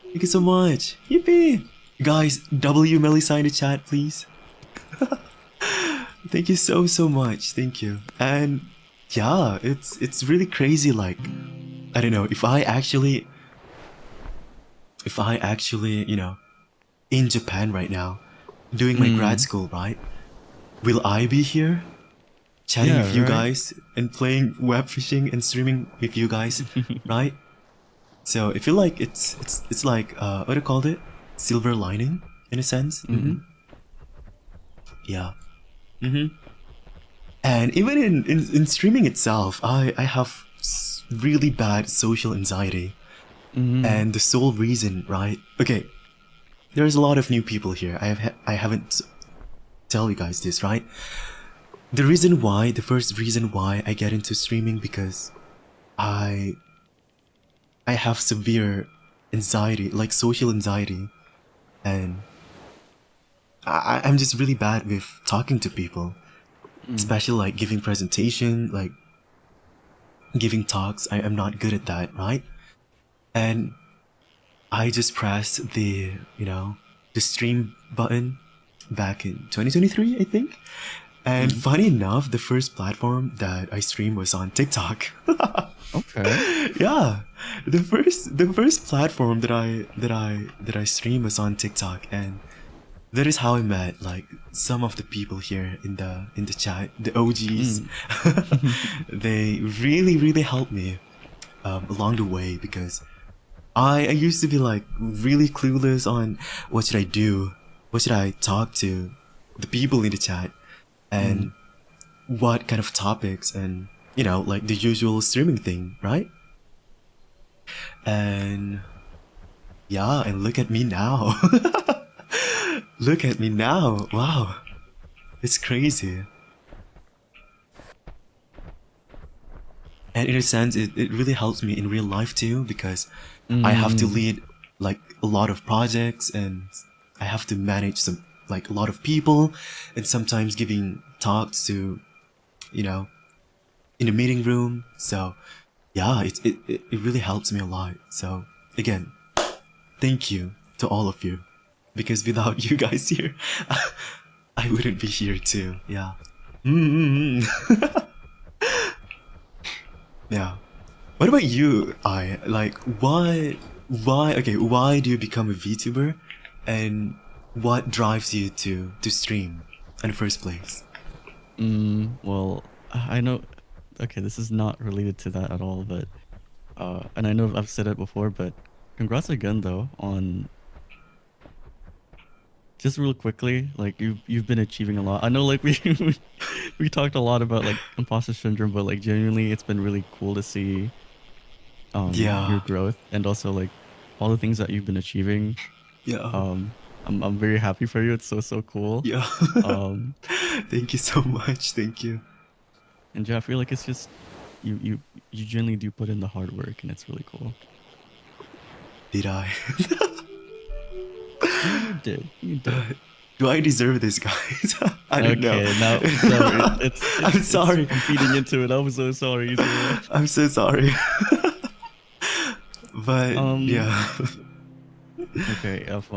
Thank you so much. Yippee! Guys, W Melissa in the chat, please. Thank you so much. Thank you. And yeah, it's really crazy. Like, I don't know, if I actually, in Japan right now, doing my grad school, right? Will I be here chatting Yeah, with you right. guys and playing web fishing and streaming with you guys, right? So I feel like it's like what do you call it? Silver lining in a sense. Yeah. And even in streaming itself, I have really bad social anxiety. And the sole reason, right? Okay, there's a lot of new people here. I haven't tell you guys this, right? The first reason why I get into streaming, because I have severe anxiety, like social anxiety, and I'm just really bad with talking to people, especially like giving presentation, like giving talks. I'm not good at that, right? And I just pressed the stream button back in 2023, I think. And funny enough, the first platform that I streamed was on TikTok. Okay. Yeah, the first platform that I streamed was on TikTok, and that is how I met like some of the people here in the chat, the OGs. They really helped me along the way, because I used to be like really clueless on what should I do, what should I talk to the people in the chat, and what kind of topics, and you know, like the usual streaming thing, right? And yeah, and look at me now. Look at me now. Wow. It's crazy. And in a sense, it really helps me in real life too, because I have to lead like a lot of projects, and I have to manage some like a lot of people, and sometimes giving talks to, you know, in a meeting room. So yeah, it really helps me a lot. So again, thank you to all of you, because without you guys here, I wouldn't be here too. Yeah. Yeah. What about you? I like why do you become a VTuber, and what drives you to stream in the first place? Well, I know. Okay, this is not related to that at all, but and I know I've said it before, but congrats again though on just real quickly. Like you've been achieving a lot. I know, like we talked a lot about like imposter syndrome, but like genuinely, it's been really cool to see your Yeah. growth and also like all the things that you've been achieving. Yeah. I'm very happy for you. It's so cool. Yeah. Um, Thank you so much. Thank you. and yeah, I feel like it's just you you genuinely do put in the hard work, and it's really cool. Did I? Yeah, you did. You did. Do I deserve this, guys? I don't know. Okay, now no, I'm sorry. I'm feeding into it. I'm so sorry, Zero. I'm so sorry. But Um, yeah. okay, if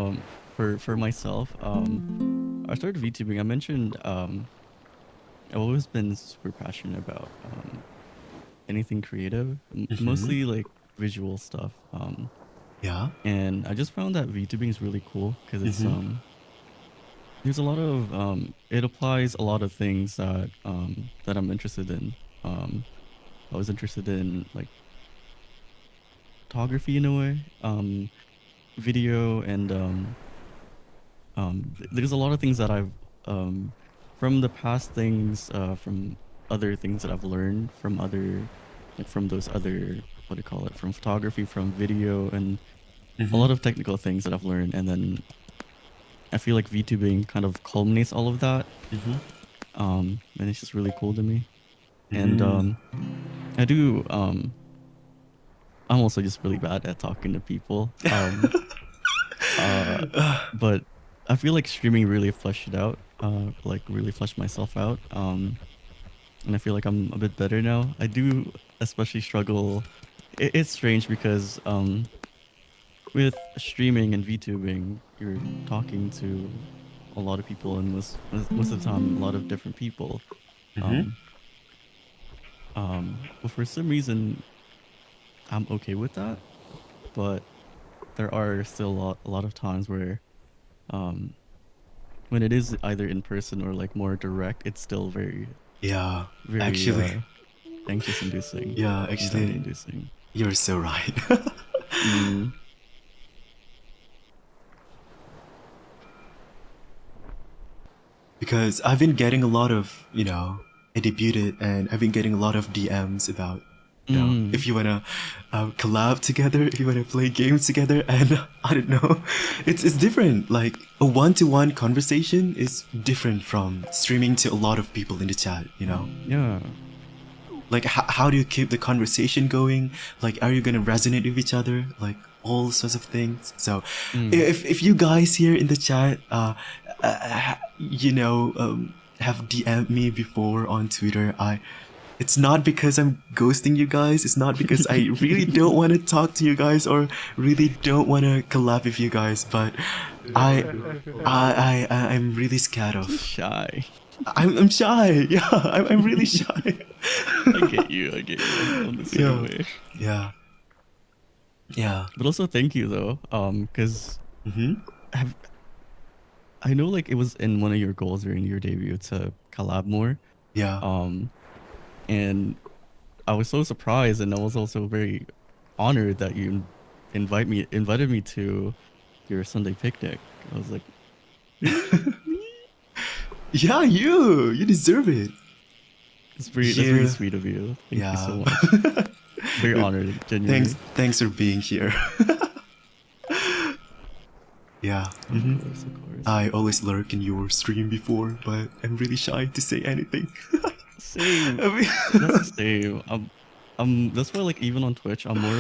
for myself, I started VTubing. I mentioned I've always been super passionate about anything creative, mostly like visual stuff. Yeah. And I just found that VTubing is really cool because it's there's a lot of it applies a lot of things that I'm interested in. I was interested in like photography in a way, video, and there's a lot of things that I've from the past things, from other things that I've learned from other, like from those other, what do you call it, from photography, from video, and a lot of technical things that I've learned. And then I feel like VTubing kind of culminates all of that. And it's just really cool to me. And I do I'm also just really bad at talking to people. But I feel like streaming really fleshed it out, like really fleshed myself out. And I feel like I'm a bit better now. I do especially struggle. It's strange because with streaming and VTubing, you're talking to a lot of people, and most of the time, a lot of different people. Um, but for some reason, I'm okay with that. But there are still a lot of times where, um, when it is either in person or like more direct, it's still Yeah. very Actually. anxious inducing, Yeah. anxiety Actually, inducing. you're so right. Mm, Because I've been getting a lot of, you know, I debuted, and I've been getting a lot of DMs about, you know, mm, if you wanna collab together, if you wanna play games together, and I don't know, it's different. Like a one-to-one conversation is different from streaming to a lot of people in the chat. You know, yeah. like how do you keep the conversation going? Like, are you gonna resonate with each other? Like all sorts of things. So, Mm. if you guys here in the chat, you know, have DM'd me before on Twitter, it's not because I'm ghosting you guys. It's not because I really don't want to talk to you guys or really don't want to collab with you guys. But I'm really scared Too of. shy. I'm shy. Yeah, I'm really shy. I get you. I get you. I'm the same Yeah, way. yeah, yeah. But also thank you though. Because have I know like it was in one of your goals during your debut to collab more. Yeah. Um, and I was so surprised, and I was also very honored that you invited me to your Sunday picnic. I was like, really? Me? Yeah, you deserve it. That's very You, sweet of you. Thank you so yeah. much. Very honored, thanks, genuinely. thanks for being here. Yeah. Of course, of course. I always lurk in your stream before, but I'm really shy to say anything. Same. I That's the mean- same. That's why like even on Twitch, I'm more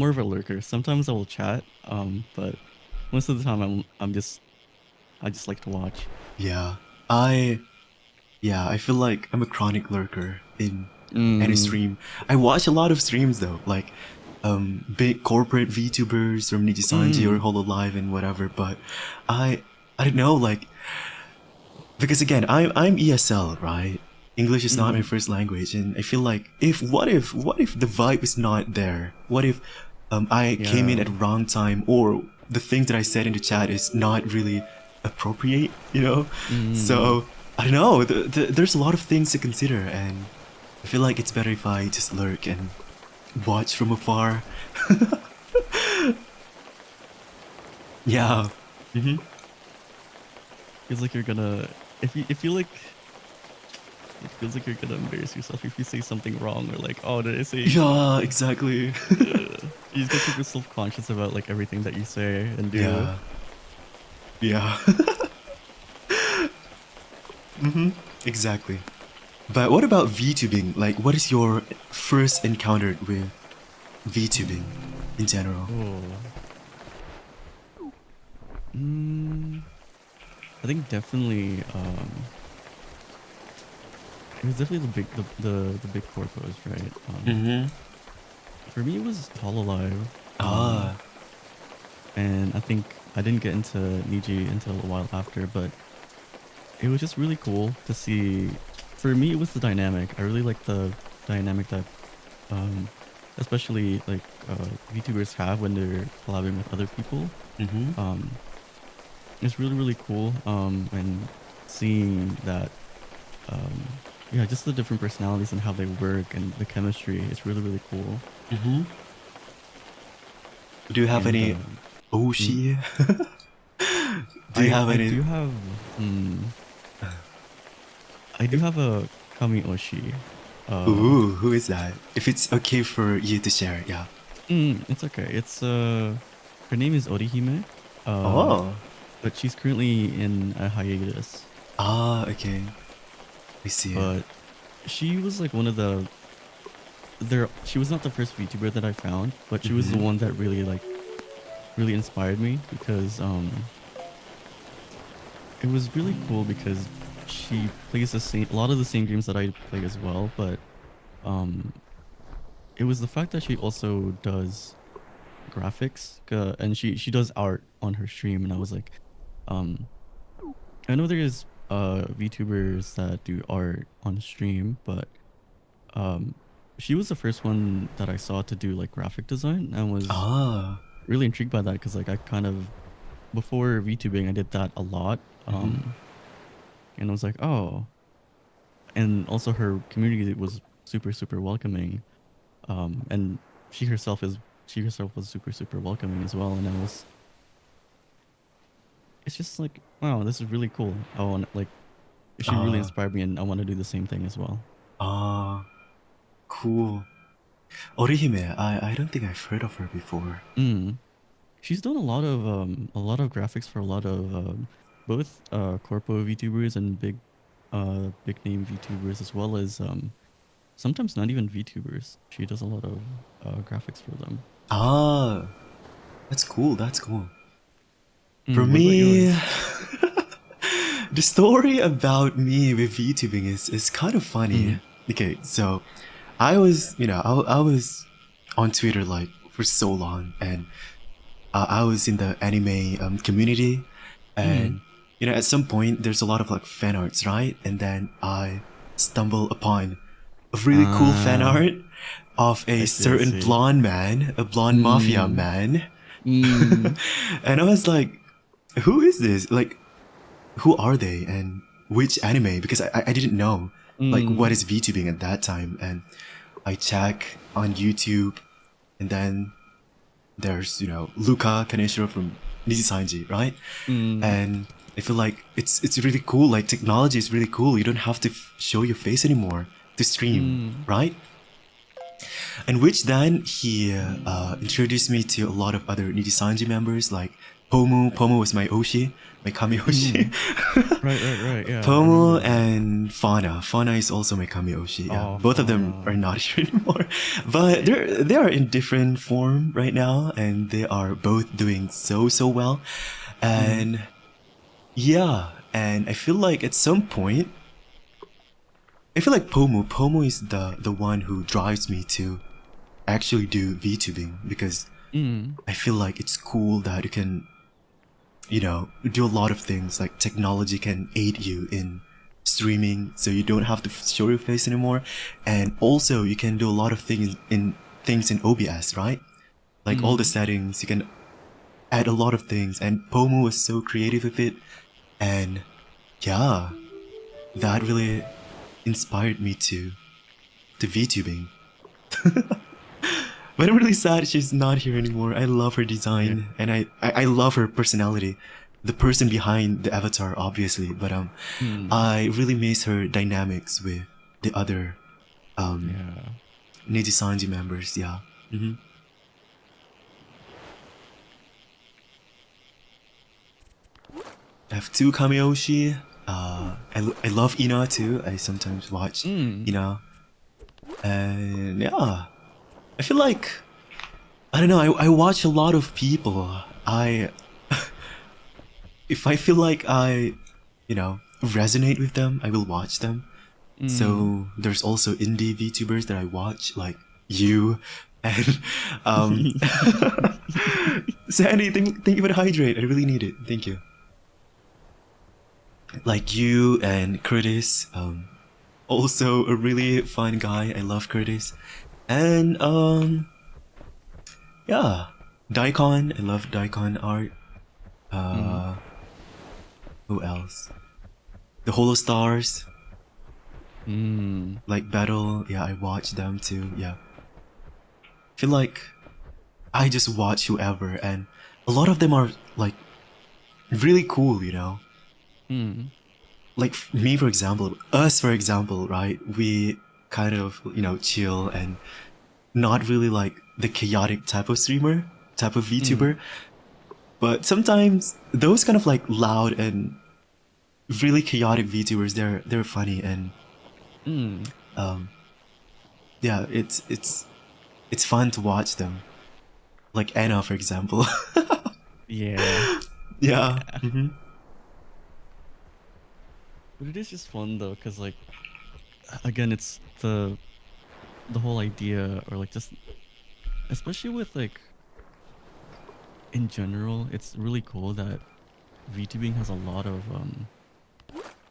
of a lurker. Sometimes I will chat, but most of the time I just like to watch. yeah, I I feel like I'm a chronic lurker in any Mm, stream. I watch a lot of streams though, like big corporate VTubers from Nijisanji or mm, Hololive and whatever. But I don't know, like because again, I'm ESL, right? English is not my mm, first language, and I feel like if what if the vibe is not there? What if I came in yeah. at wrong time, or the things that I said in the chat is not really appropriate, you know? Mm, So I don't know. There's a lot of things to consider, and I feel like it's better if I just lurk and watch from afar. Yeah. feels like you're gonna if you like it feels like you're gonna embarrass yourself if you say something wrong or like, oh, did I say? Yeah. Exactly. You just get super self-conscious about like everything that you say and do. Yeah. Yeah. Exactly. But what about VTubing? Like, what is your first encounter with VTubing in general? Oh. Mm, I think definitely it was definitely the big corpos, right? Mm-hmm. For me it was Hololive. Ah. And I think I didn't get into Niji until a while after, but it was just really cool to see. For me, it was the dynamic. I really like the dynamic that, um, especially like VTubers have when they're collabing with other people. Mm-hmm. Um, it's really really cool. And seeing that, yeah, just the different personalities and how they work and the chemistry. It's really really cool. Mm-hmm. Do you have And any mm, Oshi? Do you have I any? do have I do have a Kami Oshi. Uh, Ooh, who is that? If it's okay for you to share, yeah. it's okay. It's her name is Orihime. Uh, Oh. but she's currently in a hiatus. Ah, okay. I see. But she was like one of the there. She was not the first VTuber that I found, but she was the Mm-hmm. one that really like really inspired me because it was really cool because she plays the same a lot of the same games that I play as well, but um it was the fact that she also does graphics and she does art on her stream, and I was like, um I know there's VTubers that do art on stream, but um she was the first one that I saw to do like graphic design and was Ah. really intrigued by that because like I kind of before VTubing I did that a lot, Mm-hmm. and I was like, oh, and also her community was super super welcoming, and she herself is she herself was super super welcoming as well, and I was it's just like, wow, this is really cool. I want like she really Ah. inspired me, and I want to do the same thing as well. Ah. Cool. Orihime, I don't think I've heard of her before. Mm. She's done a lot of graphics for a lot of both corpo VTubers and big name VTubers, as well as sometimes not even VTubers. She does a lot of graphics for them. Ah, that's cool. That's cool. For What about me, yours? the story about me with VTubing is kind of funny. Mm. Okay, so I was, I was on Twitter like for so long, and I was in the anime community, Mm. and at some point there's a lot of like fan arts, right? And then I stumble upon a really cool fan Ah, art of a I see, I certain see. blonde man, a blonde mafia Mm. man, Mm. and I was like, who is this? Like, who are they, and which anime? Because I didn't know like what Mm. is VTubing at that time, and I check on YouTube, and then there's Luca Kaneshiro from Nijisanji, right? Mm, And I feel like it's really cool. Like technology is really cool. You don't have to show your face anymore to stream, mm, right? And which then he introduced me to a lot of other Nijisanji members like Pomu. Pomu was my Oshi, my Kami Oshi. mm. Right. Yeah, I remember Pomu that. and Fauna. Fauna is also my Kami Oshi. Yeah, Oh, both of them fauna. are not here anymore, but they are in different form right now, and they are both doing so well. Mm, And yeah, and I feel like at some point, I feel like Pomu is the one who drives me to actually do VTubing because mm, I feel like it's cool that you can, do a lot of things. Like technology can aid you in streaming, so you don't have to show your face anymore, and also you can do a lot of things in OBS, right? Like all the mm. settings, you can add a lot of things, and Pomu was so creative with it, and yeah, that really inspired me to VTubing. But I'm really sad she's not here anymore. I love her Yeah. design and I love her personality. The person behind the avatar, obviously, but Mm, I really miss her dynamics with the other yeah. Neji Sanji members. Yeah, I have two Kameoshi. I love Ina too. I sometimes watch Mm, Ina, and yeah, I feel like I don't know. I watch a lot of people. I if I feel like I, resonate with them, I will watch them. mm. So there's also indie VTubers that I watch, like you, and Sandy. Thank you for the hydrate. I really need it. Thank you. Like you and Curtis. Also a really fun guy. I love Curtis, and yeah, Daikon. I love Daikon art. Mm, Uh, who else? The Holo Stars. mm, Like Battle, yeah, I watch them too. Yeah, feel like I just watch whoever, and a lot of them are like really cool. mm, Like me, for example, us, for example, right? We kind of chill and not really like the chaotic type of streamer, type of mm, VTuber. But sometimes those kind of like loud and really chaotic VTubers, they're funny and mm. yeah, it's fun to watch them. Like Anna, for example. Yeah. Yeah. But it is just fun though, because like again, it's the whole idea, or like just especially with like in general, it's really cool that VTubing has a lot of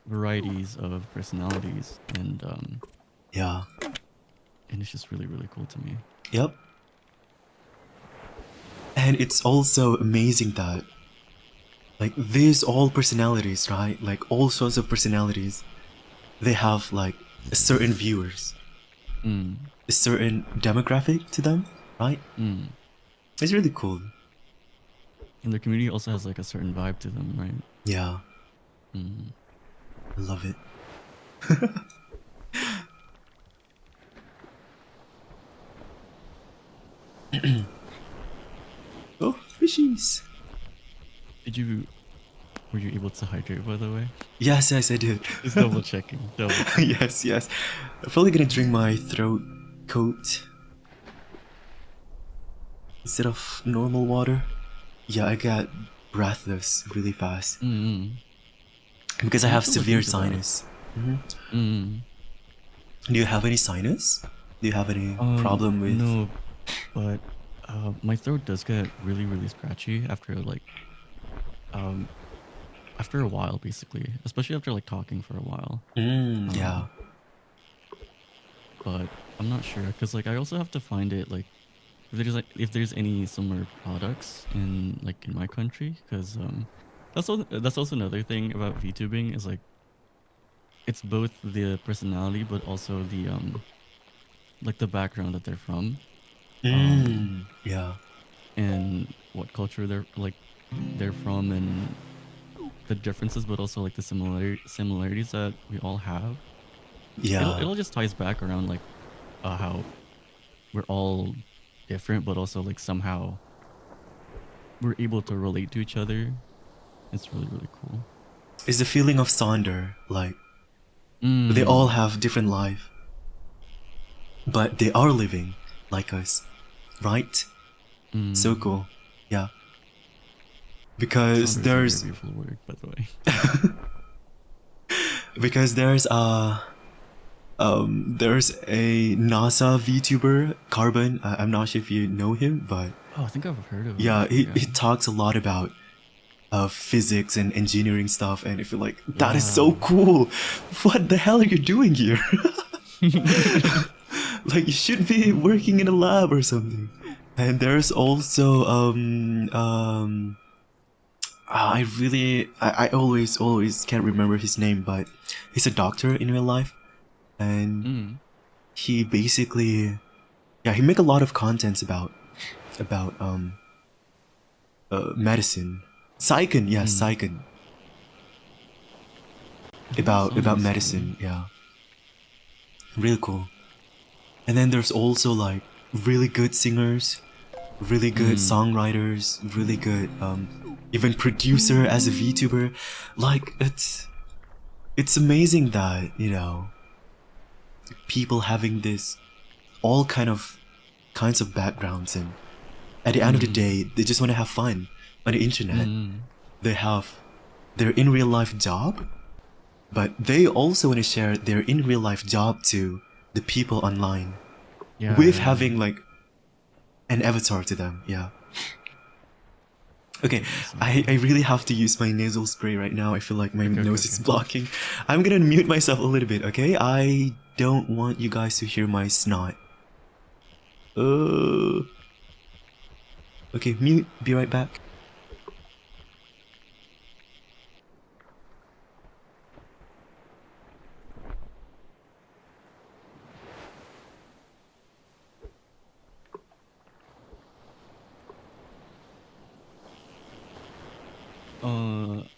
varieties of personalities, Yeah. and it's just really cool to me. Yep. And it's also amazing that like these all personalities, right? Like all sorts of personalities, they have like a certain viewers, Mm, a certain demographic to them, right? mm. It's really cool. And their community also has like a certain vibe to them, right? Yeah. Mm. I love it. Oh, fishies. Did you Were you able to hydrate, by the way? Yes, I did. Just double checking. Double checking. yes. I'm probably gonna drink my throat coat instead of normal water. Yeah, I got breathless really fast Mm. because I I have have to look severe into that. sinus. Mm. Do you have any sinus? Do you have any problem with? No, but my throat does get really scratchy after like um after a while, basically, especially after like talking for a while. Yeah. Um, but I'm not sure because like I also have to find it like if there's any similar products in my country, because that's also another thing about VTubing is like it's both the personality but also the like the background that they're from. Um, Yeah. and what culture they're from, and the differences, but also like the similarities that we all have. Yeah. It'll just ties back around like how we're all different, but also like somehow we're able to relate to each other. It's really cool. It's the feeling of Sonder, like they all Mm, have different life, but they are living like us, right? So mm. cool. Yeah. Because Sounder is a very there's beautiful word, by the way. because there's a NASA VTuber, Carbon. I'm not sure if you know him, but Oh, I think I've heard of him yeah, before. he Yeah. talks a lot about physics and engineering stuff, and I feel like that is so Yeah. cool. What the hell are you doing here? Like you should be working in a lab or something. And there's also I always can't remember his name, but he's a doctor in real life, and Mm. he basically, yeah, he make a lot of contents about medicine, psychon, yeah, Mm. psychon, I think I saw him about recently. medicine, yeah, really cool. And then there's also like really good singers, really good Mm. songwriters, really good even producer as a VTuber. Like it's amazing that, you know, people having this all kinds of backgrounds, and at the end of the Mm. day they just want to have fun on the internet. Mm. They have their in real life job, but they also want to share their in real life job to the people online with Yeah. having like an avatar to them. Yeah. Okay, Totally saw I that. really have to use my nasal spray right now. I feel like my Okay. nose is blocking. I'm gonna mute myself a little bit, okay? I don't want you guys to hear my snot. Uh, okay, mute. Be right back.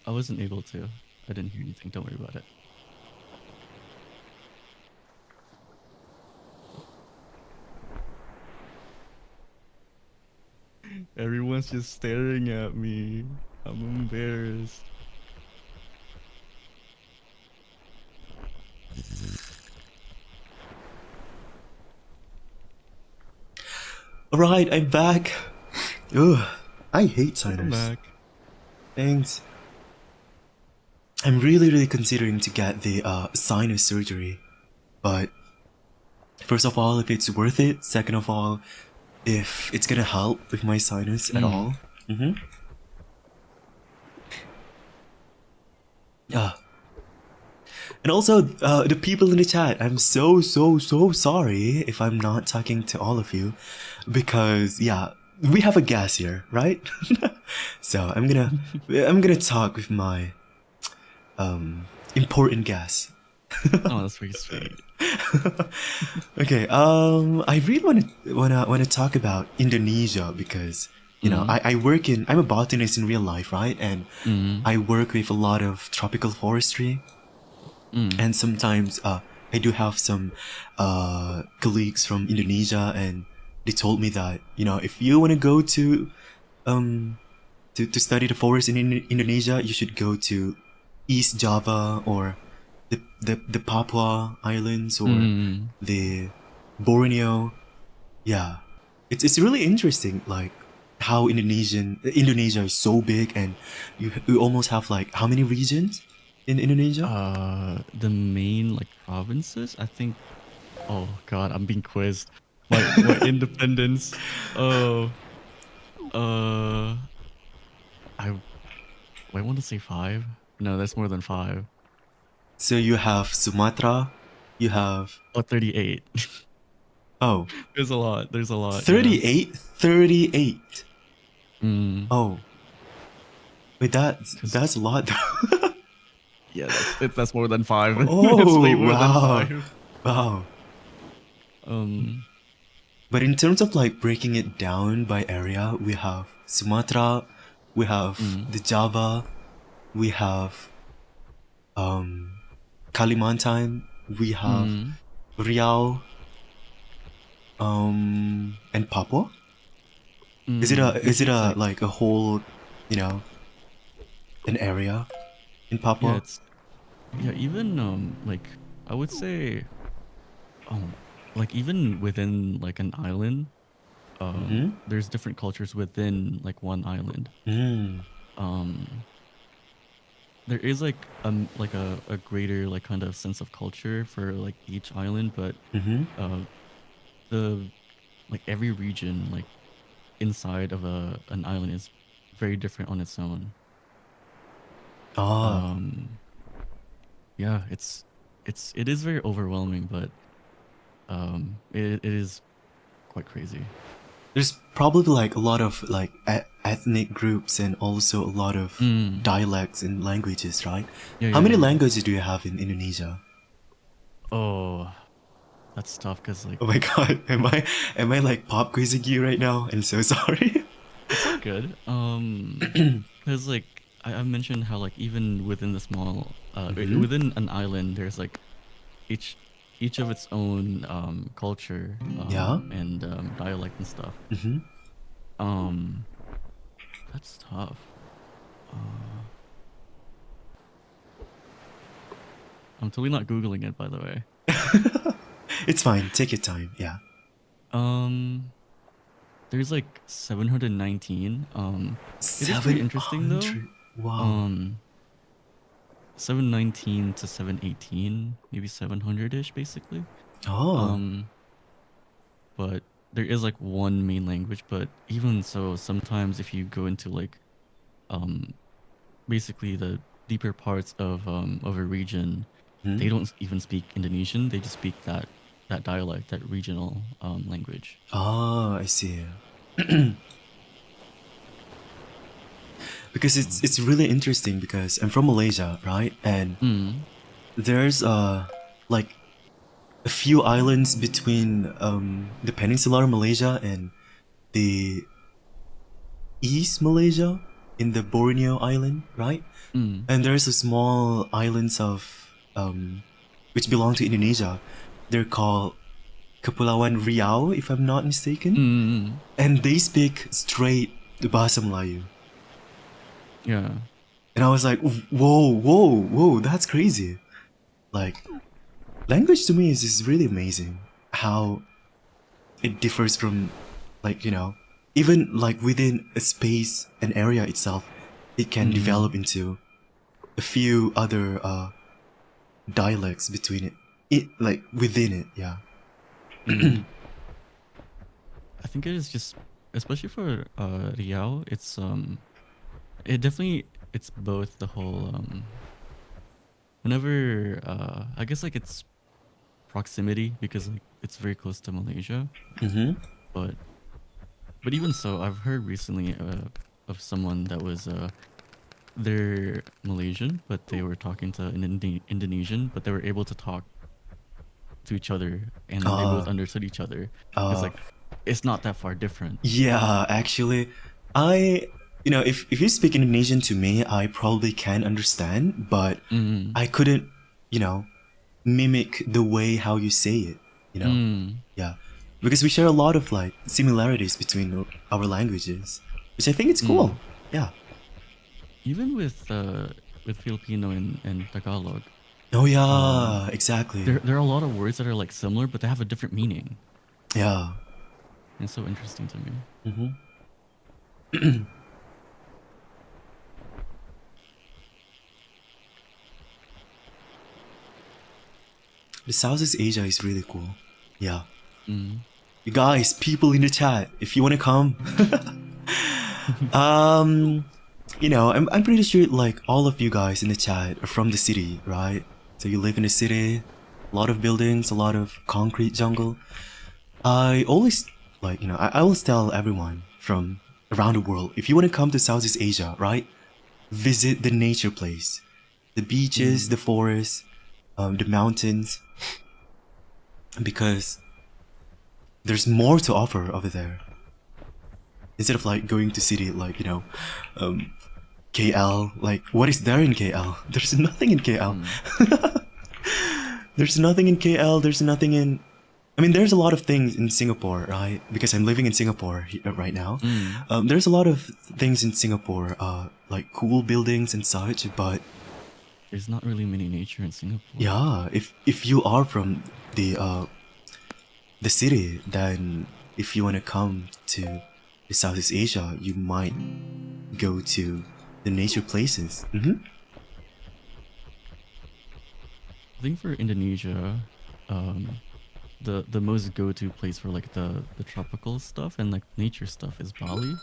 I wasn't able to. I didn't hear anything. Don't worry about it. Everyone's just staring at me. I'm embarrassed. Alright, I'm back. Ugh, I hate Welcome signers. back. Thanks. I'm really considering to get the sinus surgery, but first of all, if it's worth it. Second of all, if it's gonna help with my sinus at Mm. all. Mm-hmm. Yeah. And also, the people in the chat, I'm so sorry if I'm not talking to all of you, because yeah, we have a guest here, right? So I'm gonna talk with my important guest. Oh, that's very sweet. Okay, I really wanna talk about Indonesia because you know Mm. I'm a botanist in real life, right? And Mm. I work with a lot of tropical forestry, Mm. and sometimes I do have some colleagues from Indonesia, and they told me that, you know, if you want to go um to study the forest in Indonesia, you should go to East Java or the Papua Islands or Mm. the Borneo. Yeah, it's really interesting, like how Indonesia is so big, and you almost have like how many regions in Indonesia? The main like provinces, I think. Oh God, I'm being quizzed. My independence. Oh, uh, I want to say five. No, that's more than five. So you have Sumatra, you have Oh, 38. oh There's a lot. There's a lot. Yeah. 38, 38. Mm. Oh, wait, that's Cause a lot though. yeah, that's more than five. It's way Oh, more than wow. five. Wow. Um. But in terms of like breaking it down by area, we have Sumatra, we have the Java, we have Kalimantan, we have Riau, and Papua. Is it Usually it's like a whole, you know, an area in yeah, Papua? it's yeah, even like I would say like even within like an island, Mm-hmm. there's different cultures within like one island. Mm. Um there is like a greater like kind of sense of culture for like each island, but Mm-hmm. uh the like every region like inside of an island is very different on its own. Ah. Um yeah, it is very overwhelming, but it is quite crazy. There's probably like a lot of like ethnic groups and also a lot of Mm. dialects and languages, right? Yeah, How yeah, many yeah. languages do you have in Indonesia? Oh, that's tough because Oh like my god, am I like pop quizzing you right now? I'm so sorry. it's all good. Because like I mentioned how like even within the small Mm-hmm. within an island, there's like each each of its own culture Yeah. and dialect and stuff. Mm-hmm. Um, that's tough. Uh, I'm totally not googling it, by the way. It's fine. Take your time. Yeah. Um, there's like 719. It is very interesting though. 700. Wow. Um, 719 to 718, maybe 700-ish basically. Oh. Um, but there is like one main language, but even so, sometimes if you go into like um basically the deeper parts of a region, Hmm? they don't even speak Indonesian. They just speak that dialect, that regional language. Oh, I see. Because it's really interesting because I'm from Malaysia, right? And Mm. there's like a few islands between the peninsular Malaysia and the East Malaysia in the Borneo Island, right? Mm. And there's a small islands of which belong to Indonesia. They're called Kepulauan Riau, if I'm not mistaken, Mm. and they speak straight Bahasa Melayu. Yeah. And I was like, whoa, whoa, whoa, that's crazy. Like, language to me is really amazing. How it differs from, like, even like within a space, an area itself, it can develop Mm. into a few other dialects between it like within it, yeah. Mm. I think it is just, especially for Riau, it definitely it's both the whole whenever I guess like it's proximity because like it's very close to Malaysia, Mm-hmm. but even so, I've heard recently of someone that was they're Malaysian, but they were talking to an Indonesian, but they were able to talk to each other and they both Uh, understood each other. It's uh, like it's not that far different. yeah, actually, I, if you speak Indonesian to me, I probably can understand, but Mm. I couldn't, you know, mimic the way how you say it, you know? Mm. Yeah. Because we share a lot of like similarities between our languages, which I think it's cool. Mm. Yeah. Even with Filipino and Tagalog, Oh um, yeah, exactly. there are a lot of words that are like similar, but they have a different meaning. Yeah. And it's so interesting to me. Hmm. The Southeast Asia is really cool. Yeah. Mm. You guys, people in the chat, if you want to come, um, I'm pretty sure like all of you guys in the chat are from the city, right? So you live in the city, a lot of buildings, a lot of concrete jungle. I always I always tell everyone from around the world, if you want to come to Southeast Asia, right? Visit the nature place, the beaches, Mm. the forests, the mountains, because there's more to offer over there. Instead of like going to city like, KL, like what is there in KL? There's nothing in KL. There's nothing in KL, there's nothing in, I mean, there's a lot of things in Singapore, right? Because I'm living in Singapore right now. There's a lot of things in Singapore, like cool buildings and such, but There's not really many nature in Singapore. yeah, if you are from the city, then if you want to come to the Southeast Asia, you might go to the nature places. I think for Indonesia, the most go-to place for like the tropical stuff and like nature stuff is Bali.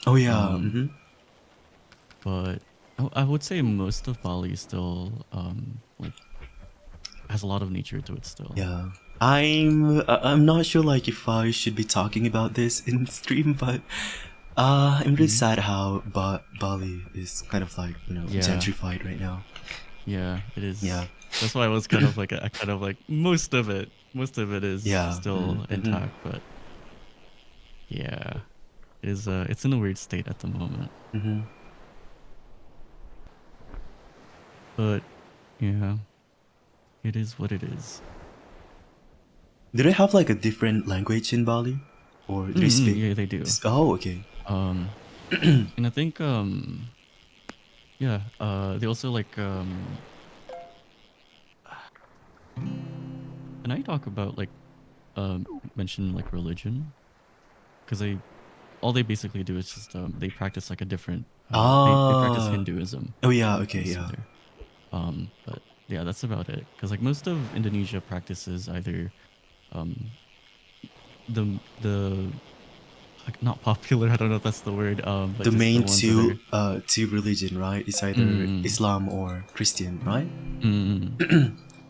Oh yeah. But I would say most of Bali is still like has a lot of nature to it still. Yeah. I'm not sure like if I should be talking about this in stream, but I'm really sad how Bali is kind of like, Yeah. gentrified right now. Yeah, it is. Yeah. That's why I was kind of like I kind of like most of it is Yeah. still intact, but yeah, it is it's in a weird state at the moment. But yeah, it is what it is. Do they have like a different language in Bali, or do they speak? Yeah, they do. Oh, okay. And I think yeah, they also like can I talk about like mention like religion? Because all they basically do is just they practice like a different they practice Hinduism. Oh yeah, okay, So yeah. but yeah, that's about it. Because like most of Indonesia practices either the like not popular, I don't know if that's the word, but The just main ones that two religion, right? It's either Islam or Christian, right?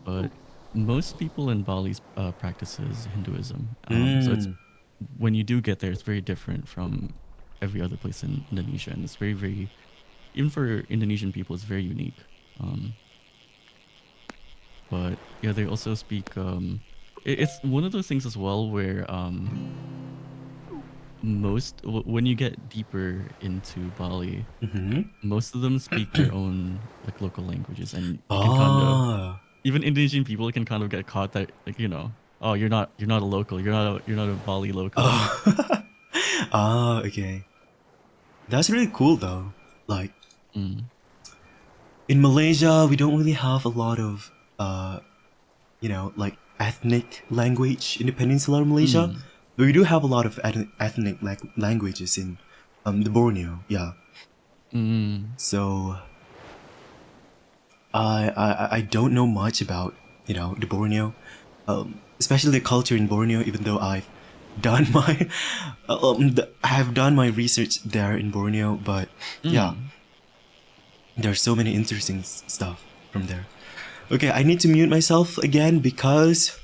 but most people in Bali practices Hinduism. So it's when you do get there, it's very different from every other place in Indonesia, and it's very, very, even for Indonesian people, it's very unique. But yeah, they also speak. It's one of those things as well where when you get deeper into Bali, most of them speak their own like local languages, and you can kind of even Indonesian people can kind of get caught that like oh you're not a local, you're not a Bali local. Okay. That's really cool though. Like in Malaysia, we don't really have a lot of like ethnic language in the peninsular Malaysia. But we do have a lot of ethnic languages in the Borneo, yeah. So I don't know much about the Borneo, especially the culture in Borneo. Even though I've done my I've done my research there in Borneo, but yeah, there's so many interesting stuff from there. Okay, I need to mute myself again because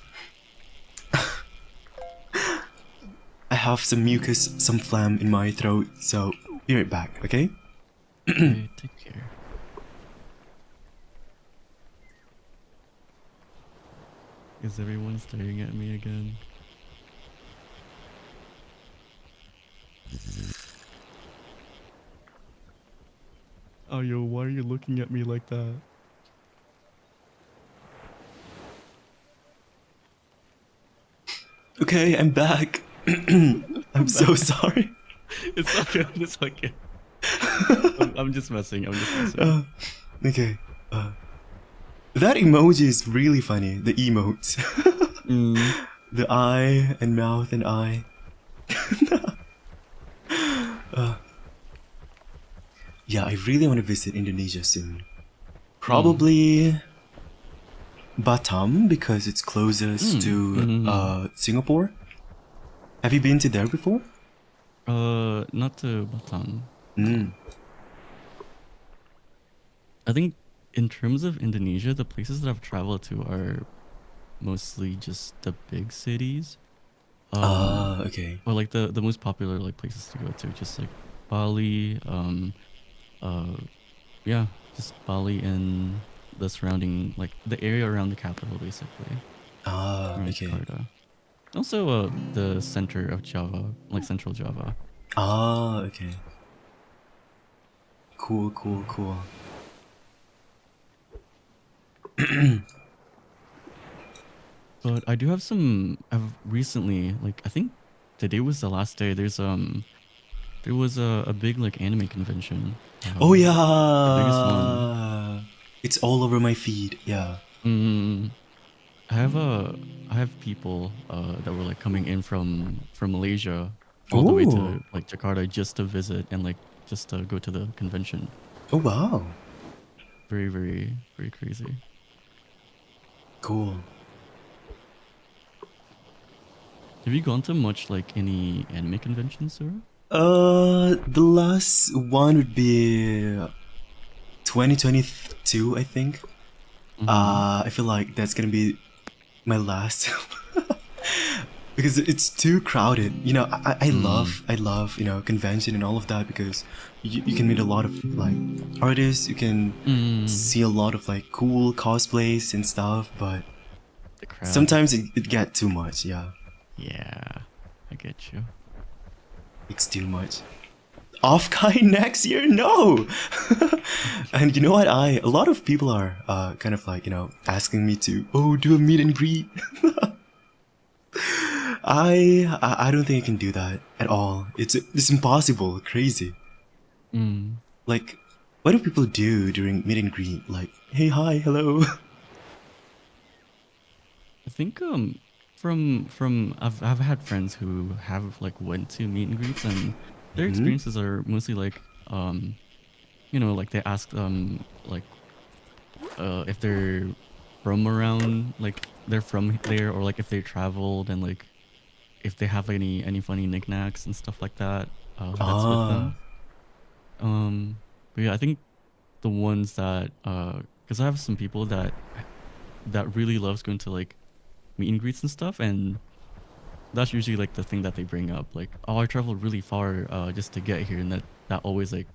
I have some mucus, some phlegm in my throat, so be right back, okay? Okay, take care. Is everyone staring at me again? Oh, yo, why are you looking at me like that? Okay, I'm back. I'm so sorry. It's okay. It's okay. I'm just messing. Okay. That emoji is really funny. The emotes. The eye and mouth and eye. Yeah, I really want to visit Indonesia soon. Probably Batam because it's closest to Singapore. Have you been to there before? Not to Batam. I think in terms of Indonesia, the places that I've traveled to are mostly just the big cities. Okay. Or like the most popular like places to go to, just like Bali, yeah, just Bali and the surrounding, like the area around the capital, basically. Around Okay. Jakarta. Also, the center of Java, like Central Java. Ah, okay. Cool, cool, cool. But I do have some. I've recently, like, I think today was the last day. There was a big like anime convention. Oh The biggest one. yeah, it's all over my feed. Yeah. Mm, I have I have people that were like coming in from Malaysia all the way Oh, to like Jakarta just to visit and like just to go to the convention. oh wow, Very, very, very crazy. cool. Have you gone to much like any anime conventions, Sarah? The last one would be 2022, I think. Mm-hmm. I feel like that's gonna be my last because it's too crowded. You know, Mm. I love, you know, convention and all of that because you can meet a lot of like artists. You can Mm. see a lot of like cool cosplays and stuff, but The crowd. sometimes it get too much. Yeah, Yeah, I get you. it's too much. Off guy next year? No. And you know what? A lot of people are kind of like, you know, asking me to do a meet and greet. I don't think I can do that at all. It's impossible. Crazy. Mm. Like, what do people do during meet and greet? Like, hey, hi, hello. I think from I've had friends who have like went to meet and greets and their Hmm. experiences are mostly like you know like they ask like if they're from around like they're from there or like if they traveled and like if they have any funny knickknacks and stuff like that that's with Ah. them. But yeah, I think the ones that because I have some people that really loves going to like meet and greets and stuff and that's usually like the thing that they bring up like oh I traveled really far just to get here and that always like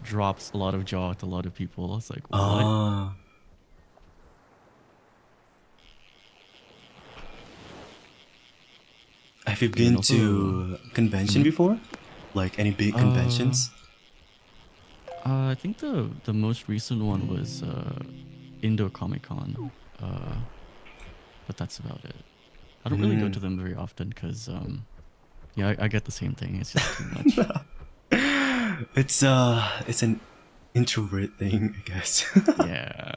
drops a lot of jaw to a lot of people. It's like what. Ah. Have you Yeah, and been also to convention mhm. before? Like any big uh conventions? I think the most recent one was Indo Comic Con, uh but that's about it. I don't really go Hmm. to them very often because yeah I get the same thing, it's just too much. It's an introvert thing, I guess. Yeah.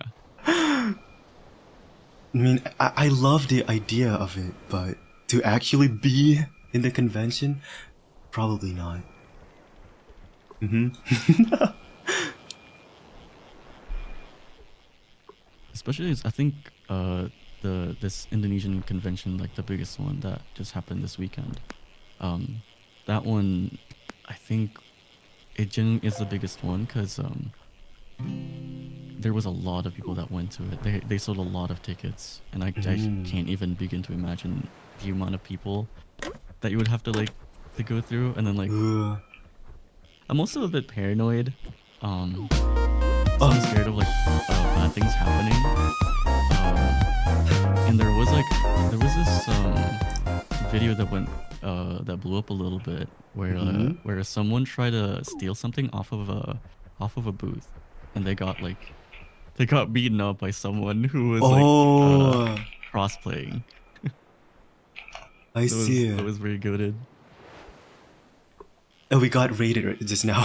I mean, I love the idea of it, but to actually be in the convention, probably not. Hmm. Especially, I think the this Indonesian convention, like the biggest one that just happened this weekend. Um, that one, I think it genuinely is the biggest one because there was a lot of people that went to it. They sold a lot of tickets, and I Mm. can't even begin to imagine the amount of people that you would have to like to go through. And then like Uh, I'm also a bit paranoid, um, so I'm oh, scared of like bad things happening. Uh, and there was this video that went that blew up a little bit hmm. where someone tried to steal something off of a booth and they got beaten up by someone who was like Oh, cross-playing. I see. That was very goated. Oh, we got raided just now.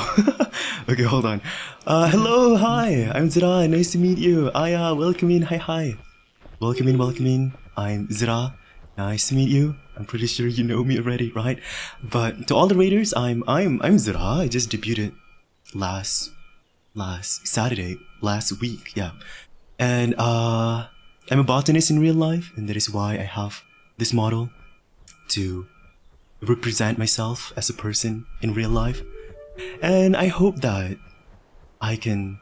Okay, hold on. Hello, hi. I'm Zira. Nice to meet you. Aya, welcome in. Hi, hi. Welcome in, welcome in. I'm Zira. Nice to meet you. I'm pretty sure you know me already, right? But to all the raiders, I'm Zira. I just debuted last last Saturday, last week, yeah. And I'm a botanist in real life, and that is why I have this model to represent myself as a person in real life. And I hope that I can,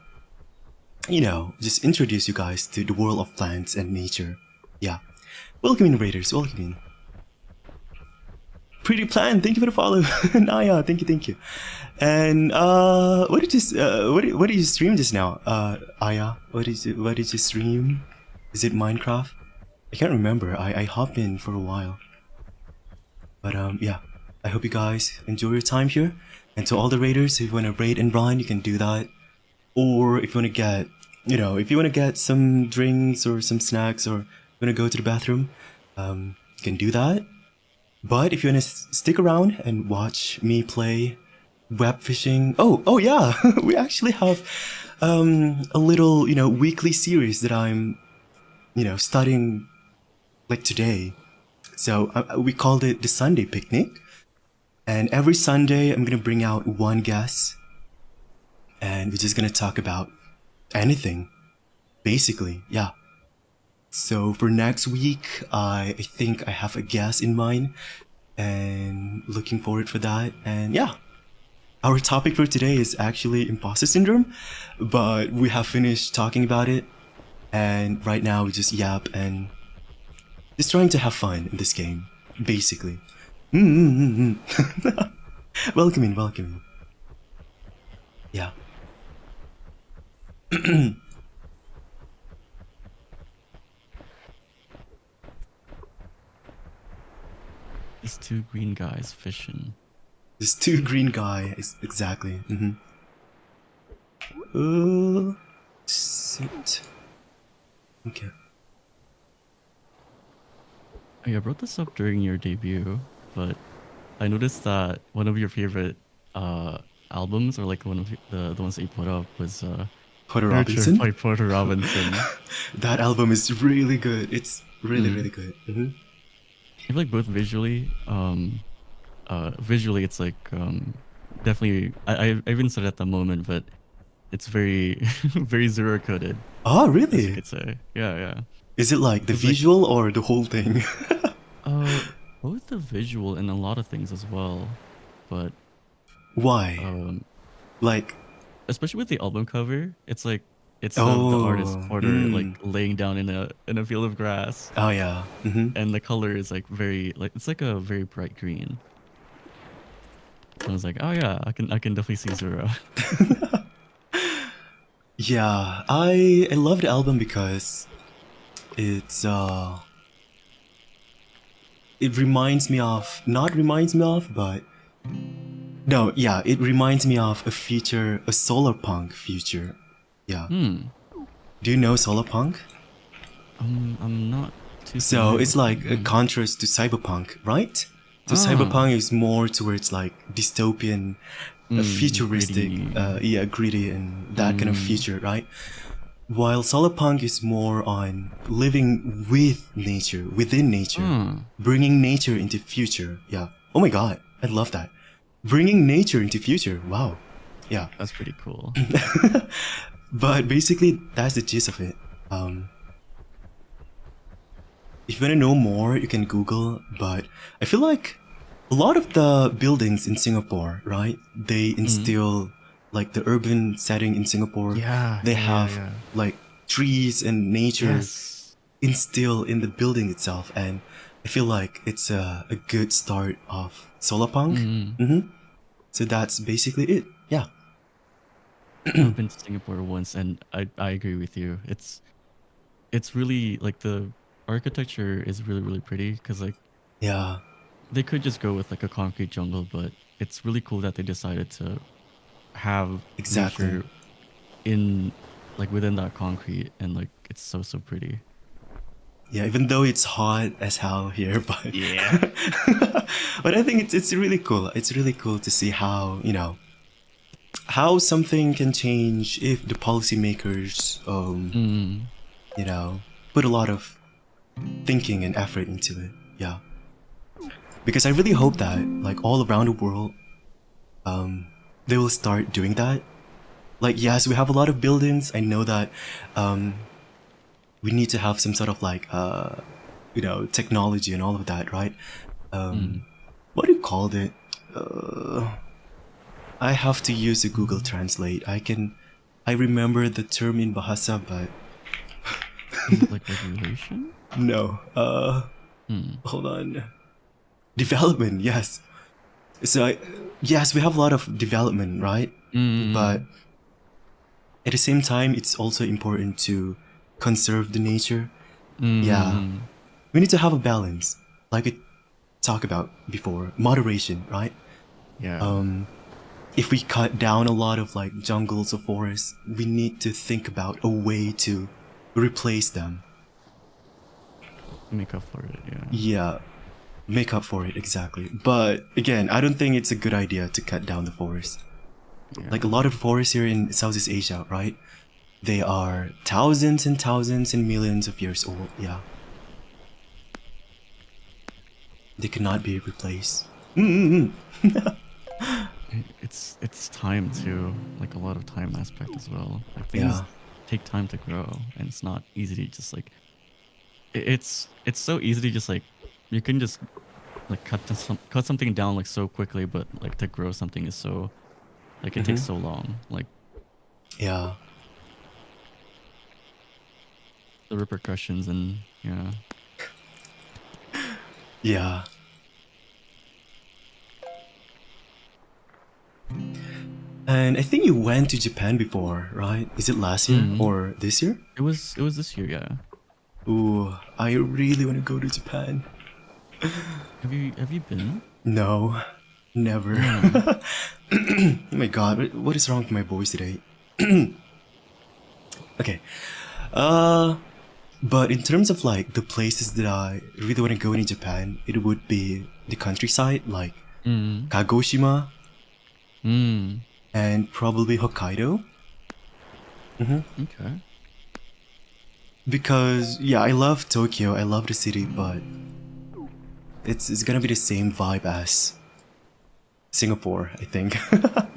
you know, just introduce you guys to the world of plants and nature. Yeah. Welcome in, Raiders. Welcome in. Pretty plan. Thank you for the follow. Naya, thank you, thank you. And what did you stream just now? Aya, what did you stream? Is it Minecraft? I can't remember. I hopped in for a while. But yeah, I hope you guys enjoy your time here. And to all the raiders, if you want to raid and run, you can do that. Or if you want to get, if you want to get some drinks or some snacks, or you want to go to the bathroom, you can do that. But if you want to stick around and watch me play web fishing, oh yeah, we actually have a little weekly series that I'm studying like today. So we called it the Sunday Picnic. And every Sunday, I'm gonna bring out one guest, and we're just gonna talk about anything, basically. Yeah. So for next week, I think I have a guest in mind, and looking forward for that. And yeah, our topic for today is actually imposter syndrome, but we have finished talking about it, and right now we just yap and just trying to have fun in this game, basically. Welcome in, welcome in. Yeah. These two green guys fishing. This two green guy is exactly. Sit. Okay. Oh, yeah, I brought this up during your debut, but I noticed that one of your favorite albums, or like one of the ones that you put up, was Porter Nurture Robinson. by Porter Robinson. That album is really good. It's really, really good. I feel like both visually, visually it's like definitely. I even said it at the moment, but it's very very zero coded, Oh, as you really? could say. Yeah, yeah. Is it like the It's like visual or the whole thing? both the visual and a lot of things as well, but Why? Like, especially with the album cover, it's like it's of the artist oh, Porter like laying down in a field of grass, oh yeah. and the color is like very like it's like a very bright green. I was like, oh yeah, I can definitely see Zero. Yeah, I love the album because it's it reminds me of, not reminds me of, but no, yeah, it reminds me of a future, a solar punk future. Yeah. Do you know solar punk? I'm not too So familiar it's with like a it. contrast to cyberpunk, right? So Ah, cyberpunk is more towards like dystopian, futuristic, gritty. yeah, gritty and that kind of future, right? While solar punk is more on living with nature, within nature, bringing nature into future. Yeah. Oh my god, I love that. Bringing nature into future. Wow. Yeah. That's pretty cool. But basically, that's the gist of it. If you want to know more, you can Google. But I feel like a lot of the buildings in Singapore, right? They instill like the urban setting in Singapore. Yeah, They yeah, have yeah. like trees and nature Yes. instill in the building itself, and I feel like it's a good start of solar punk. So that's basically it. Yeah. I've been to Singapore once, and I agree with you. It's really like the architecture is really really pretty because like Yeah. they could just go with like a concrete jungle, but it's really cool that they decided to have Exactly. nature in like within that concrete, and like it's so pretty. Yeah, even though it's hot as hell here, but Yeah. but I think it's really cool. It's really cool to see how, how something can change if the policymakers put a lot of thinking and effort into it. Yeah. Because I really hope that like all around the world they will start doing that. Like, yes, we have a lot of buildings. I know that we need to have some sort of like technology and all of that, right? What do you call it? I have to use a Google Translate. I remember the term in Bahasa, but Like regulation? no. Hold on. Development, yes. So yes, we have a lot of development, right? But at the same time, it's also important to conserve the nature. Yeah. we need to have a balance, like we talked about before, moderation, right? Yeah. If we cut down a lot of like jungles or forests, we need to think about a way to replace them. Make up for it. Yeah. Yeah, make up for it, exactly. But again, I don't think it's a good idea to cut down the forest. Like a Yeah. lot of forests here in Southeast Asia, right? They are thousands and thousands and millions of years old, yeah. They cannot be replaced. It's time too, like a lot of time aspect as well. Like things Yeah. take time to grow, and it's not easy to just like. It's so easy to just like, you can just like cut something down like so quickly, but like to grow something is so like it takes so long. Like Yeah. the repercussions and yeah. Yeah. And I think you went to Japan before, right? Is it last year Mm. or this year? It was this year, yeah. Ooh, I really want to go to Japan. Have you been? No, never. Oh. Oh my god, what is wrong with my voice today? Okay. But in terms of like the places that I really want to go in Japan, it would be the countryside, like Mm. Kagoshima Mm. and probably Hokkaido. Okay. Because yeah, I love Tokyo, I love the city, but it's gonna be the same vibe as Singapore, I think.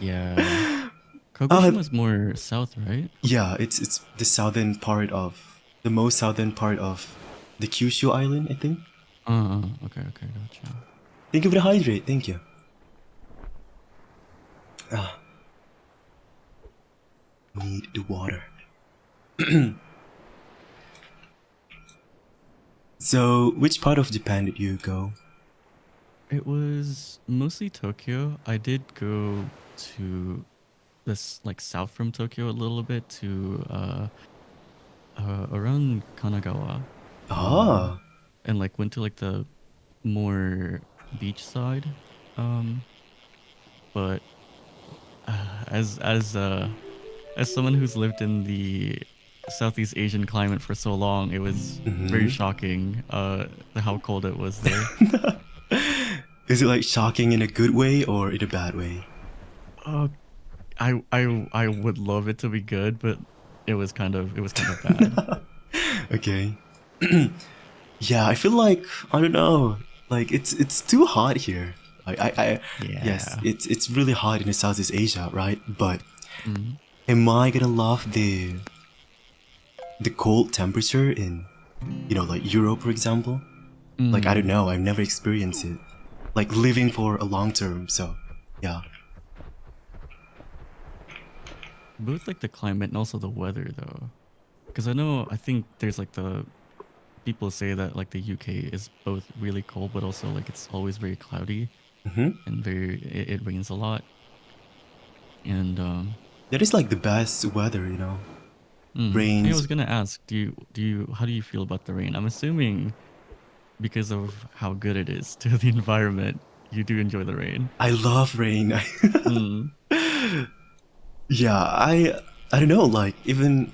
Yeah. uh, Kagoshima's more south, right? yeah, it's the southern part of the most southern part of the Kyushu island, I think. Okay, gotcha. Thank you for the hydrate, thank you. Need the water. So, which part of Japan did you go? It was mostly Tokyo. I did go to this like south from Tokyo a little bit to around Kanagawa. Ah, And like went to like the more beach side. Um but as someone who's lived in the Southeast Asian climate for so long, it was very shocking how cold it was there. is it like shocking in a good way or in a bad way? Uh, I would love it to be good, but it was kind of bad. Okay. Yeah, I feel like I don't know. Like it's too hot here. Like yes, Yeah. it's really hot in Southeast Asia, right? But Mm. am I gonna love the cold temperature in like Europe, for example? Like I don't Mm. know. I've never experienced it. Like living for a long term. So yeah. Both like the climate and also the weather though. Because I think there's like the people say that like the UK is both really cold, but also like it's always very cloudy and it rains a lot. And That is like the best weather. I Rains. was gonna ask, how do you feel about the rain? I'm assuming because of how good it is to the environment, you do enjoy the rain. I love rain. Mm. Yeah, I don't know, like even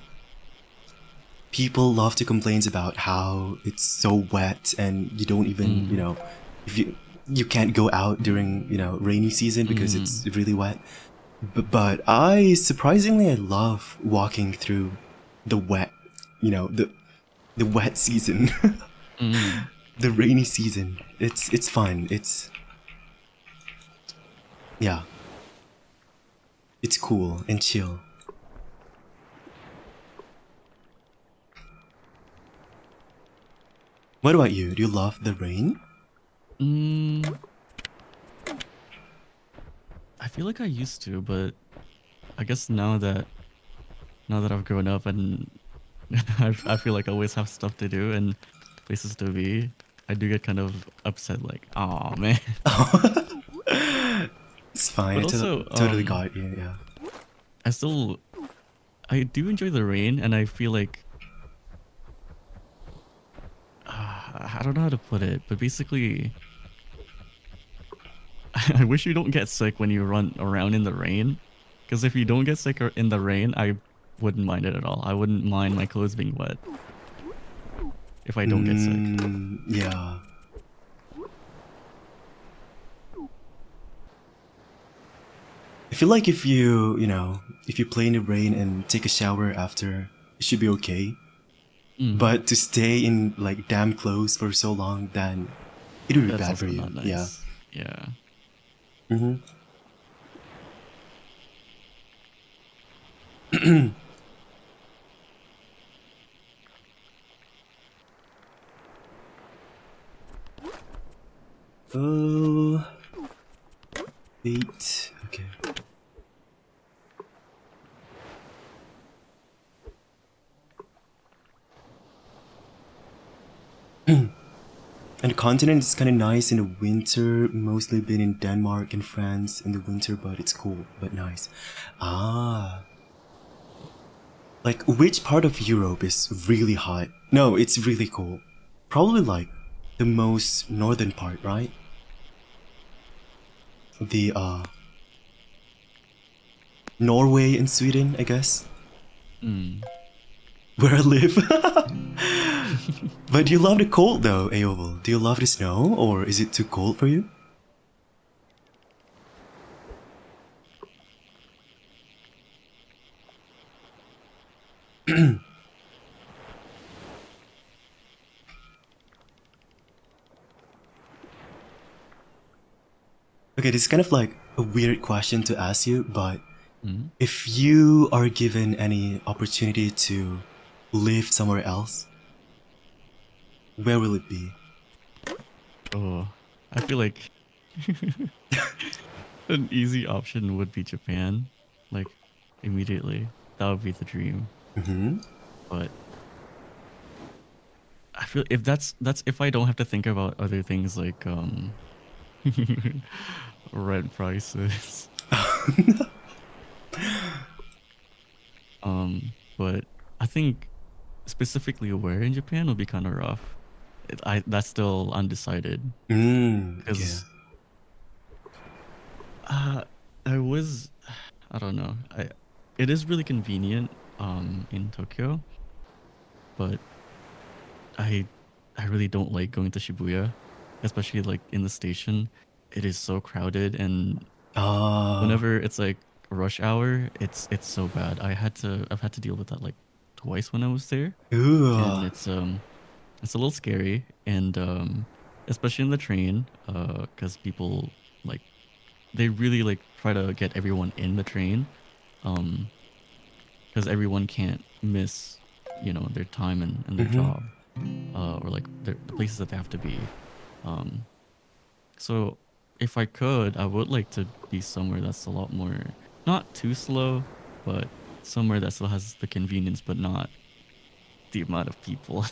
people love to complain about how it's so wet and you don't even, Mm. if you can't go out during, rainy season because it's Mm. really wet. But I love walking through the wet, the wet season. Mm. The rainy season. It's fun. Yeah, it's cool and chill. What about you? Do you love the rain? Mm. I feel like I used to, but I guess now that I've grown up and I feel like I always have stuff to do and places to be, I do get kind of upset, like, oh man. It's fine. But I also, totally got you. Yeah. I still I do enjoy the rain, and I feel like I don't know how to put it, but basically, I wish you don't get sick when you run around in the rain. Because if you don't get sick in the rain, I wouldn't mind it at all. I wouldn't mind my clothes being wet if I don't get sick. Yeah. I feel like if if you play in the rain and take a shower after, it should be okay. But to stay in like damn clothes for so long, then it would be That's bad for also you. not Yeah. nice. Yeah. Mm-hmm. Oh, wait. Okay. And the continent is kind of nice in the winter. Mostly been in Denmark and France in the winter, but it's cool, but nice. Ah. Like, which part of Europe is really hot? No, it's really cool. Probably like the most northern part, right? The Norway and Sweden, I guess. Mm. Where I live. But do you love the cold though, Aoval? Do you love the snow, or is it too cold for you? Okay, this is kind of like a weird question to ask you, but Mm. if you are given any opportunity to live somewhere else, where will it be? Oh, I feel like an easy option would be Japan. Like, immediately. That would be the dream. Mm-hmm. But I feel if that's if I don't have to think about other things like rent prices. But I think specifically where in Japan will be kind of rough. That's still undecided Yeah. because uh, I was I don't know. It is really convenient in Tokyo, but I I really don't like going to Shibuya, especially like in the station. It is so crowded, and Ah. whenever it's like rush hour, it's so bad. I've had to deal with that like twice when I was there, and Ooh. it's a little scary, and especially in the train, because people like they really like try to get everyone in the train, um, because everyone can't miss, their time and their Mm-hmm. job, or like the places that they have to be. Um, so if I could, I would like to be somewhere that's a lot more, not too slow, but somewhere that still has the convenience, but not the amount of people.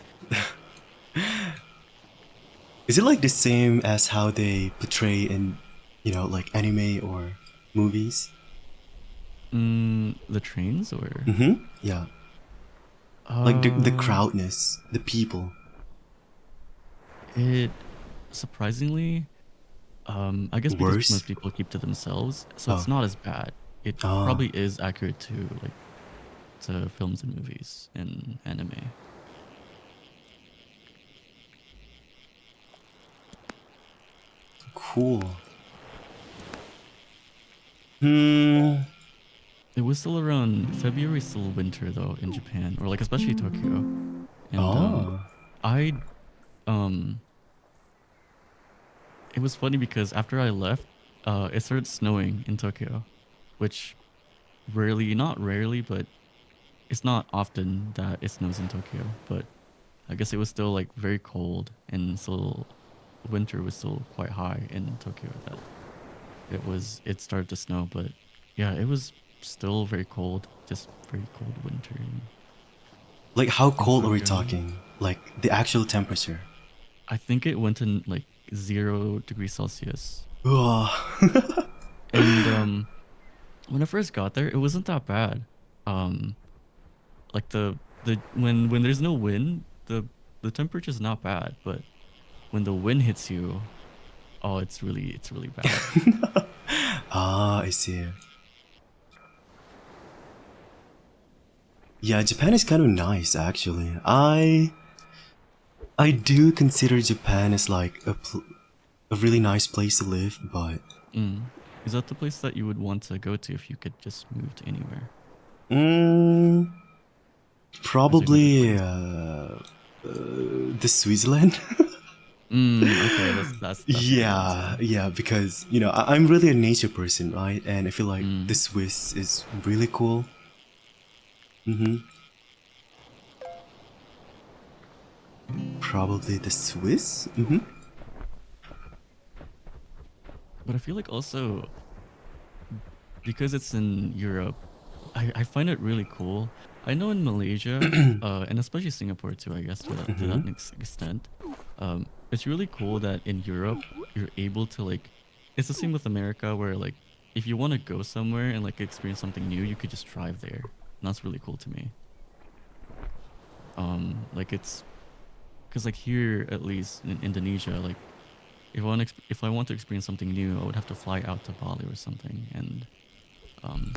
Is it like the same as how they portray in, like anime or movies? The trains or Mm-hmm. Yeah. Like the uh, crowdness, the people. it surprisingly, I guess because Worse? most people keep to themselves, so it's Oh. not as bad. It Ah. probably is accurate to like to films and movies and anime. Cool. Hmm. It was still around February, still winter though in Japan, or like especially Tokyo. And Oh. I um it was funny because after I left, it started snowing in Tokyo, which not rarely, but it's not often that it snows in Tokyo. But I guess it was still like very cold, and still winter was still quite high in Tokyo that it started to snow. But yeah, it was still very cold, just very cold winter Like how in cold are we Tokyo. talking? Like the actual temperature? I think it went in like 0 degrees Celsius. Ugh. And when I first got there, it wasn't that bad. Um, like the when there's no wind, the temperature's not bad, but when the wind hits you, oh, it's really bad. Ah, I see. Yeah, Japan is kind of nice actually. I do consider Japan as like a really nice place to live, but Mm. Is that the place that you would want to go to if you could just move to anywhere? mm, Or is there another probably place? the Switzerland. Okay, that's a good Yeah, answer. yeah, because you know I'm really a nature person, right? And I feel like the Mm. Swiss is really cool. Mm-hmm. Probably the Swiss. Mm-hmm. But I feel like also because it's in Europe, I find it really cool. I know in Malaysia, and especially Singapore too, I guess to Mm-hmm. that extent, it's really cool that in Europe you're able to like. It's the same with America, where like if you want to go somewhere and like experience something new, you could just drive there. And that's really cool to me. Like it's because like here at least in Indonesia, like if I want to experience something new, I would have to fly out to Bali or something, and um,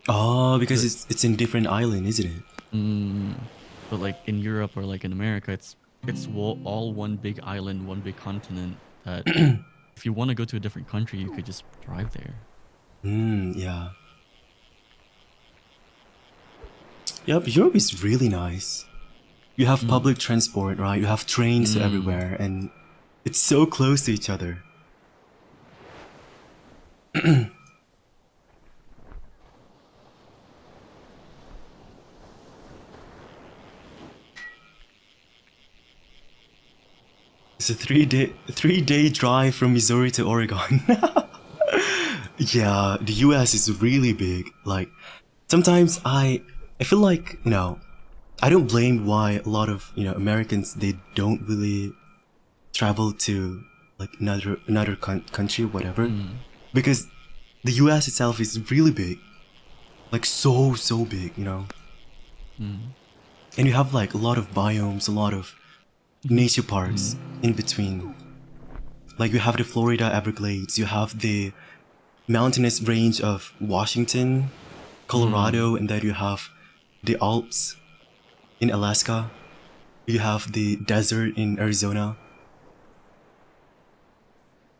Oh, because the it's in different island, isn't it? Mm, but like in Europe or like in America, all one big island, one big continent. That if you want to go to a different country, you could just drive there. Yeah. Yep, Europe is really nice. You have Mm, public transport, right? You have trains to mm. everywhere, and it's so close to each other. It's a 3-day drive from Missouri to Oregon. Yeah, the US is really big. Like sometimes I feel like, you know, I don't blame why a lot of, you know, Americans they don't really travel to like another country whatever Mm, because the US itself is really big. Like so big, you know. mm. And you have like a lot of biomes, a lot of nature parks Mm, in between. Like you have the Florida Everglades, you have the mountainous range of Washington, mm. Colorado, and then you have the Alps in Alaska. You have the desert in Arizona.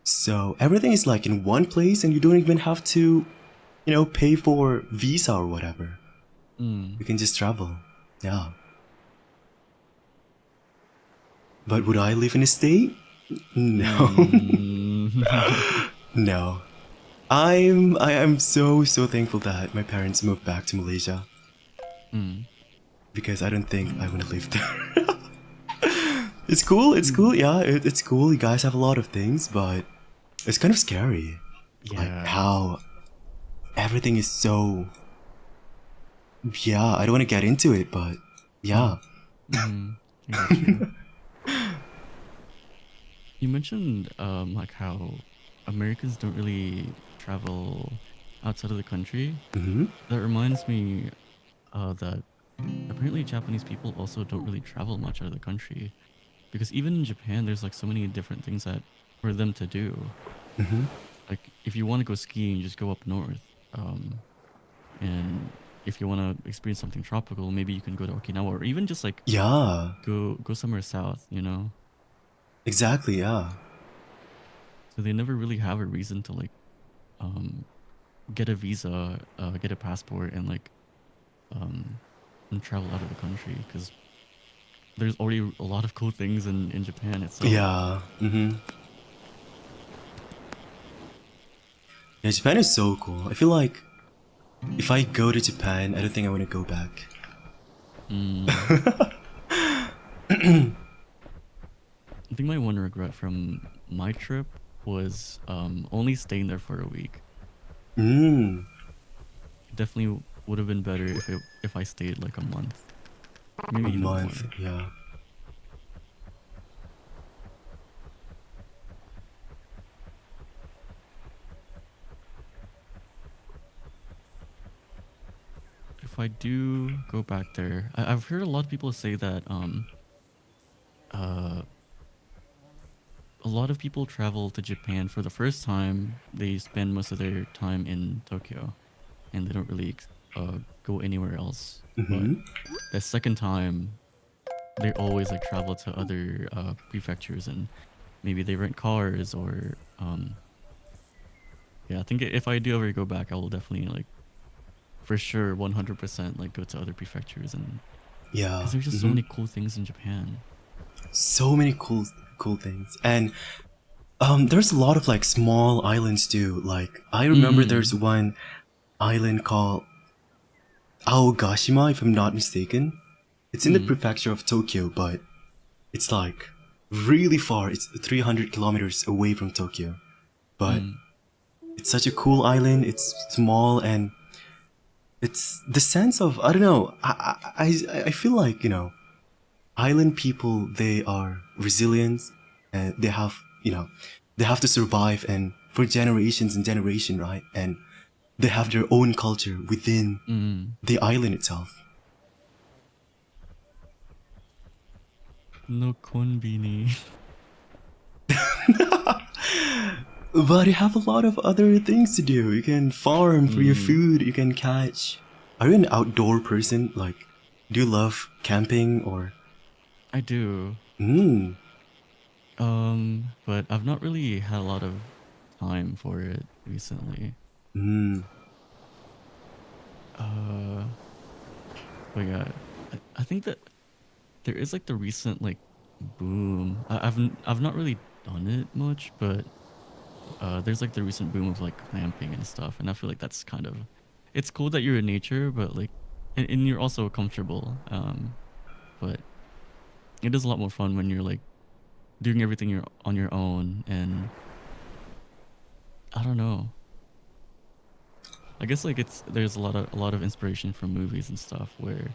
So everything is like in one place and you don't even have to, you know, pay for visa or whatever. Mm. You can just travel. Yeah. But would I live in a state? No. Mm. No. I am so thankful that my parents moved back to Malaysia Mm. because I don't think I want to live there. It's cool, Mm. yeah, it's cool. You guys have a lot of things, but it's kind of scary. Like Yeah. how everything is so. Yeah, I don't want to get into it, but yeah. Mm. Mm. I got you. You mentioned like how Americans don't really travel outside of the country. Hmm. That reminds me that apparently Japanese people also don't really travel much out of the country because even in Japan, there's like so many different things that for them to do. Hmm. Like if you want to go skiing, just go up north. And if you want to experience something tropical, maybe you can go to Okinawa or even just like Yeah, go somewhere south. You know, exactly. Yeah. so they never really have a reason to like um, get a visa, get a passport, um, and travel out of the country because there's already a lot of cool things in Japan itself. Yeah. Hmm. Yeah, Japan is so cool. I feel like if I go to Japan, I don't think I want to go back. Mm. I think my one regret from my trip was only staying there for a week. Mm. Definitely would have been better if I stayed like a month, maybe A even month. more. Yeah. If I do go back there, I've heard a lot of people say that uh a lot of people travel to Japan for the first time. They spend most of their time in Tokyo, and they don't really go anywhere else. But Mm-hmm. the second time, they always like travel to other prefectures, and maybe they rent cars or yeah. I think if I do ever go back, I will definitely like for sure 100% like go to other prefectures, and because Yeah. there's just so Mm-hmm. many cool things in Japan. So many cool things. And there's a lot of like small islands too. Like I remember there's Mm. one island called Aogashima, if I'm not mistaken. It's in the Mm. prefecture of Tokyo, but it's like really far. It's 300 kilometers away from Tokyo. But Mm. it's such a cool island. It's small and it's the sense of, I don't know. I feel like, island people, they are resilient and they have, they have to survive and for generations and generation, right? And they have their own culture within Mm. the island itself. No konbini. But you have a lot of other things to do. You can farm for your Mm. food, you can catch. Are you an outdoor person? Like, do you love camping or? I do. Mm, But I've not really had a lot of time for it recently. mm, Uh, but yeah, I think that there is like the recent like boom. I've not really done it much, but there's like the recent boom of like clamping and stuff, and I feel like that's kind of it's cool that you're in nature, but like and you're also comfortable. But it is a lot more fun when you're like doing everything you're on your own, and I don't know. I guess like it's there's a lot of inspiration from movies and stuff where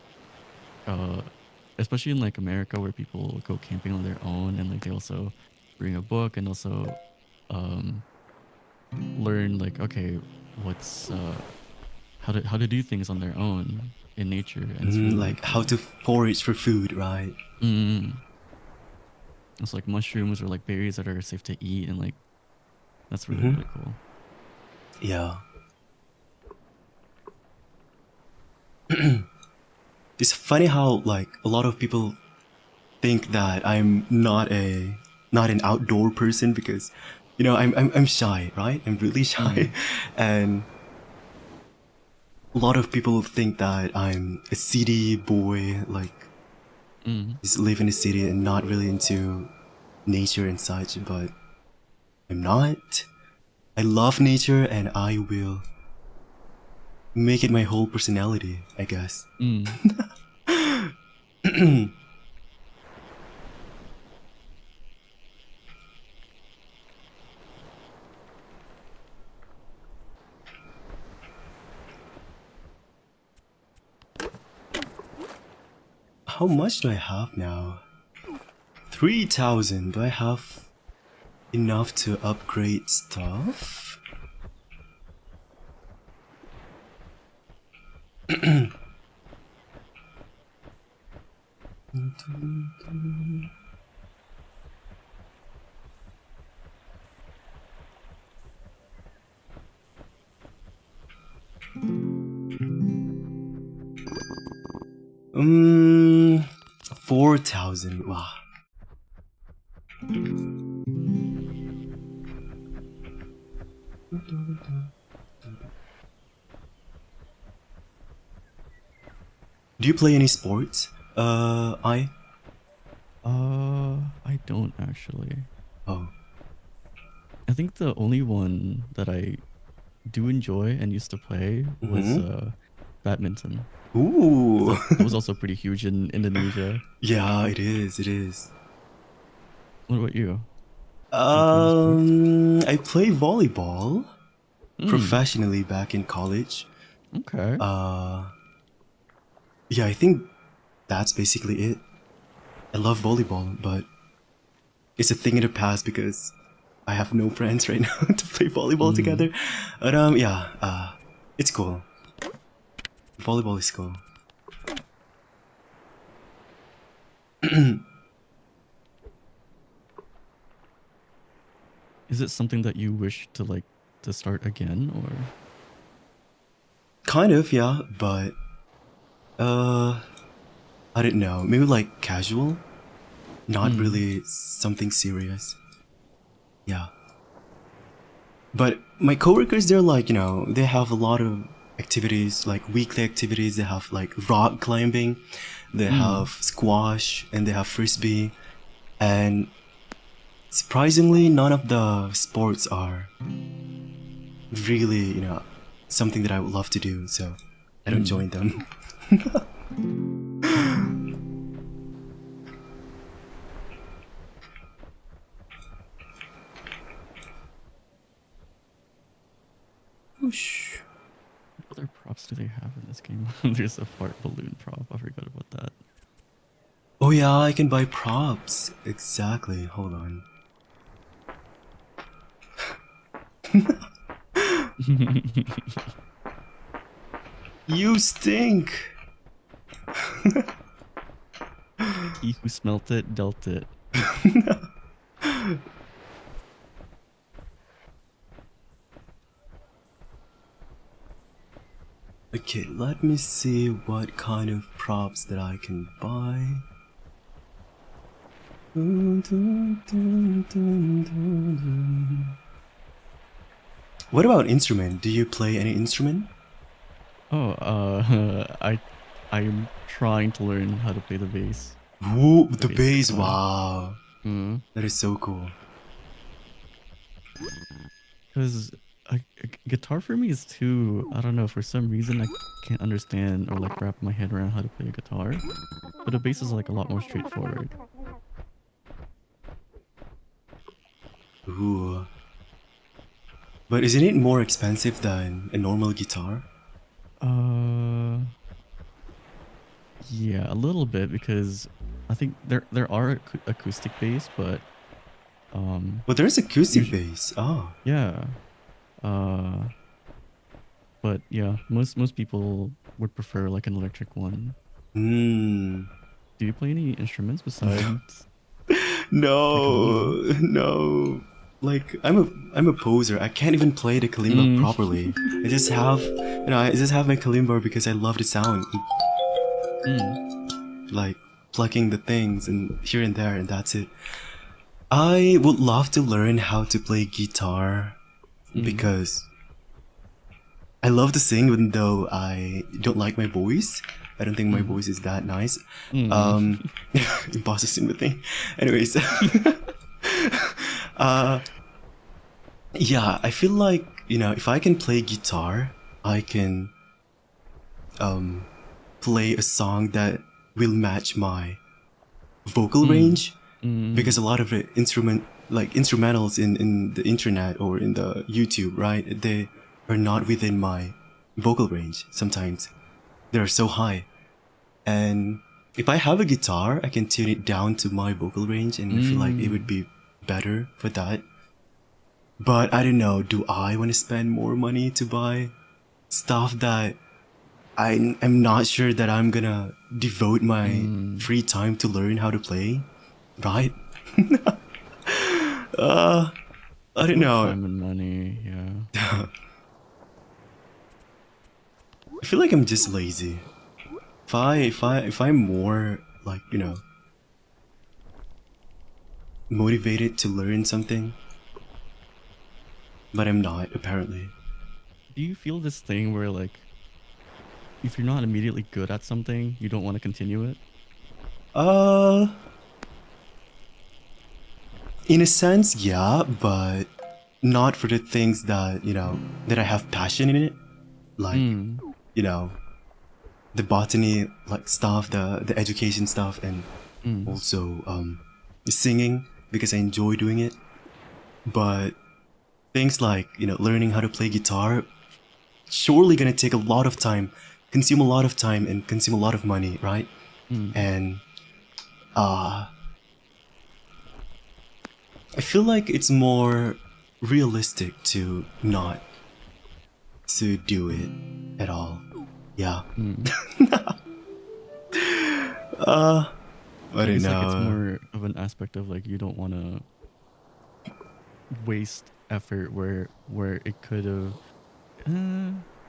uh especially in like America where people go camping on their own and like they also bring a book and also um learn like okay what's how to do things on their own in nature, and it's really like how cool. to forage for food, right? Mm. It's like mushrooms or like berries that are safe to eat, and like that's really Hmm. really cool. Yeah. It's funny how like a lot of people think that I'm not an outdoor person because I'm shy, right? I'm really shy, Mm. and a lot of people think that I'm a city boy, like Mm. just live in the city and not really into nature and such. But I'm not. I love nature, and I will make it my whole personality, I guess. Mm. How much do I have now? 3,000. Do I have enough to upgrade stuff? Um, 4,000. Wow. Do you play any sports? I. I don't actually. Oh. I think the only one that I do enjoy and used to play was Mm-hmm. badminton. 'Cause Ooh. that was also pretty huge in Indonesia. Yeah, it is. It is. What about you? Do you play any sports? I play volleyball Hmm. professionally back in college. Okay. Uh, yeah, I think that's basically it. I love volleyball, but it's a thing in the past because I have no friends right now to play volleyball Mm. together. But yeah, it's cool. Volleyball is cool. Is it something that you wish to like to start again, or? Kind of, yeah, but I don't know. Maybe like casual, not Mm. really something serious. Yeah. But my coworkers, they're like, they have a lot of activities, like weekly activities. They have like rock climbing, they Mm. have squash, and they have frisbee. And surprisingly, none of the sports are really, something that I would love to do. So I don't Mm. join them. Whoosh. What other props do they have in this game? There's a fart balloon prop. I forgot about that. Oh yeah, I can buy props. Exactly. Hold on. You stink. He who smelt it dealt it. Okay, let me see what kind of props that I can buy. What about instrument? Do you play any instrument? Oh, I'm trying to learn how to play the bass, Whoa, the the bass bass, guitar. wow. Mm. That is so cool. Because a guitar for me is too, I don't know, for some reason I can't understand or like wrap my head around how to play a guitar. But a bass is like a lot more straightforward. Ooh. But isn't it more expensive than a normal guitar? Uh, yeah, a little bit because I think there are acoustic bass, but Well, there's acoustic usually bass. Oh. yeah. Uh, but yeah, most people would prefer like an electric one. Hmm. Do you play any instruments besides the kalimba? No, no. Like I'm a poser. I can't even play the kalimba Mm. properly. I just have my kalimba because I love the sound, Mm. like plucking the things and here and there, and that's it. I would love to learn how to play guitar Mm. because I love to sing, even though I don't like my voice. I don't think my Mm. voice is that nice. Mm. Um, Impostor Syndrome thing. Anyways, uh, yeah, I feel like if I can play guitar, I can play a song that will match my vocal Mm. range because Mm. a lot of the instrumentals in the internet or in the YouTube, right? They are not within my vocal range sometimes. They're so high. And if I have a guitar, I can tune it down to my vocal range and I feel like it would Mm. be better for that. But I don't know, do I want to spend more money to buy stuff that I'm not sure that I'm gonna devote my Mm. free time to learn how to play? Right? I It's don't both know. time and money. Yeah. I feel like I'm just lazy. If I'm more like, motivated to learn something, but I'm not apparently. Do you feel this thing where like if you're not immediately good at something, you don't want to continue it? Uh in a sense, yeah, but not for the things that, that I have passion in it. Like, Mm. you know, the botany like stuff, the education stuff, and Mm. also singing because I enjoy doing it. But things like, learning how to play guitar surely gonna take a lot of time, consume a lot of time and consume a lot of money, right? Mm. And I feel like it's more realistic to not to do it at all. Yeah. Mm. I I don't guess like it's know. more of an aspect of like you don't want to waste effort where it could have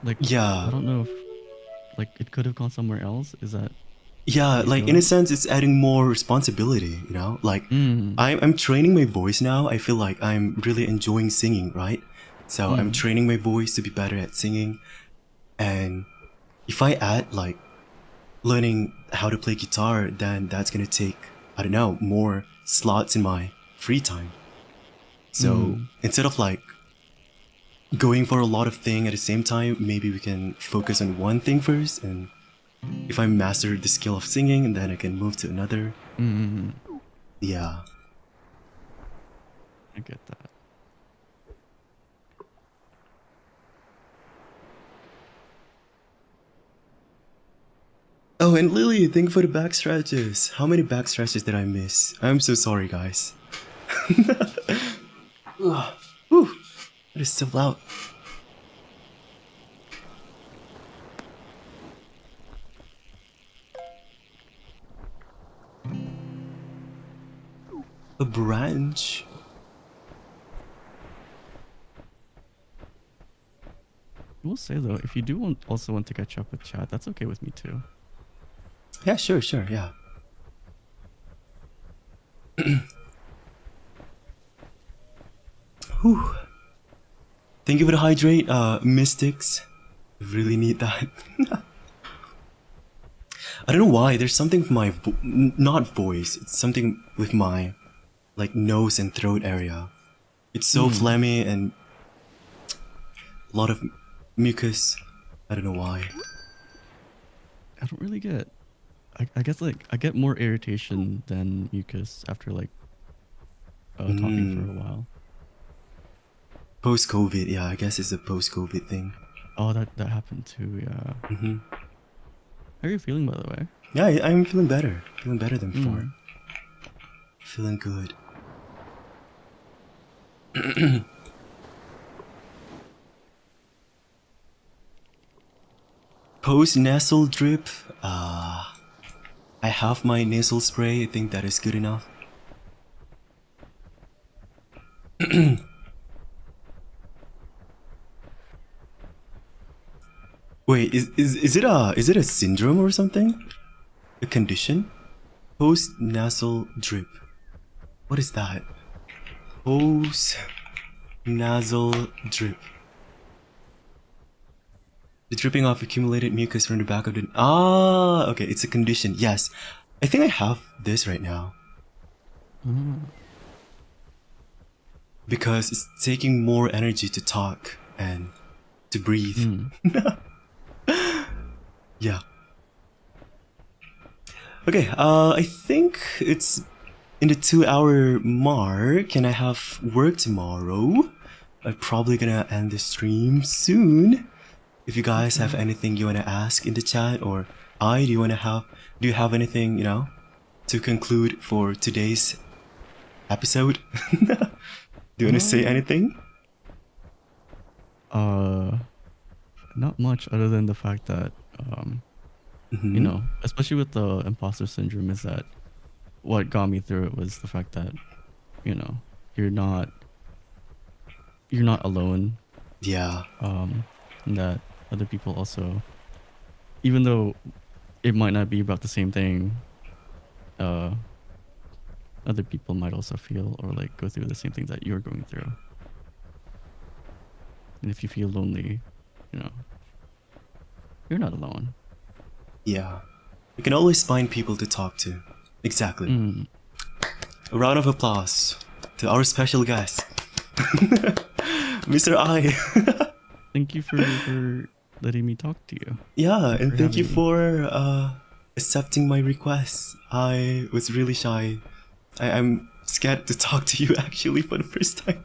like I Yeah, don't know if like it could have gone somewhere else. Is that how yeah, you like feel in a it? sense, it's adding more responsibility, you know? Like, Mm. I'm training my voice now. I feel like I'm really enjoying singing, right? So I'm Mm. training my voice to be better at singing. And if I add like learning how to play guitar, then that's gonna take, I don't know, more slots in my free time. So Mm. instead of like going for a lot of things at the same time, maybe we can focus on one thing first. And if I master the skill of singing, then I can move to another. Mm. Yeah. I get that. Oh, and Lily, thank you for the back stretches. How many back stretches did I miss? I'm so sorry, guys. Ugh. Whew, it is so loud. A branch? I will say though, if you do also want to catch up with chat, that's okay with me too. Yeah, sure, yeah. Whew. Thank you for the hydrate, Mystics. Really need that. I don't know why. There's something with my not voice. It's something with my like nose and throat area. It's so Mm. phlegmy and a lot of mucus. I don't know why. I don't really get. I guess like I get more irritation than mucus after like talking for Mm. a while. Post COVID, yeah. I guess it's a post COVID thing. Oh, that happened too. Yeah. Hmm. How are you feeling, by the way? Yeah, I'm feeling better. Feeling better than before. Mm. Feeling good. Post nasal drip. I have my nasal spray. I think that is good enough. Wait, is it a syndrome or something? A condition? Post nasal drip. What is that? Post nasal drip. The dripping of accumulated mucus from the back of the. Ah, okay, it's a condition. Yes, I think I have this right now Mm. because it's taking more energy to talk and to breathe. Mm. Yeah. Okay. I think it's in the 2 hour mark, and I have work tomorrow. I'm probably gonna end the stream soon. If you guys have Okay. anything you wanna ask in the chat, or do you have anything to conclude for today's episode? Do you wanna say Um. anything? Uh. Not much other than the fact that you Mm-hmm. know, especially with the imposter syndrome, is that what got me through it was the fact that you know you're not you're not alone. Yeah. And that other people also, even though it might not be about the same thing, uh, other people might also feel or like go through the same things that you're going through. And if you feel lonely, you know, you're not alone. Yeah. You can always find people to talk to. Exactly. Mm. A round of applause to our special guest, Mr. I. Thank you for letting me talk to you. Yeah, Thanks and for thank you having me. for accepting my request. I was really shy. I'm scared to talk to you actually for the first time.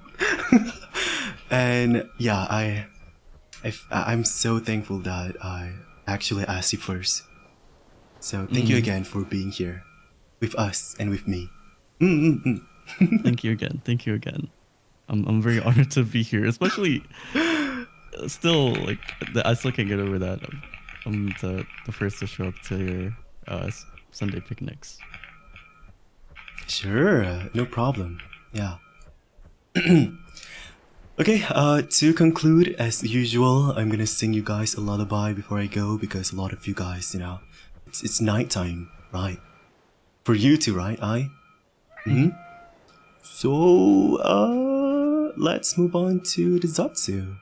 And yeah, I'm so thankful that I actually asked you first. So thank you Mm. again for being here with us and with me. Mm-mm-mm. Thank you again. Thank you again. I'm very honored to be here, especially still like I still can't get over that. I'm the first to show up to your Sunday picnics. Sure, no problem. Yeah. Okay, to conclude, as usual, I'm gonna sing you guys a lullaby before I go because a lot of you guys, you know, it's nighttime, right? For you too, right? So, let's move on to the Zatsu.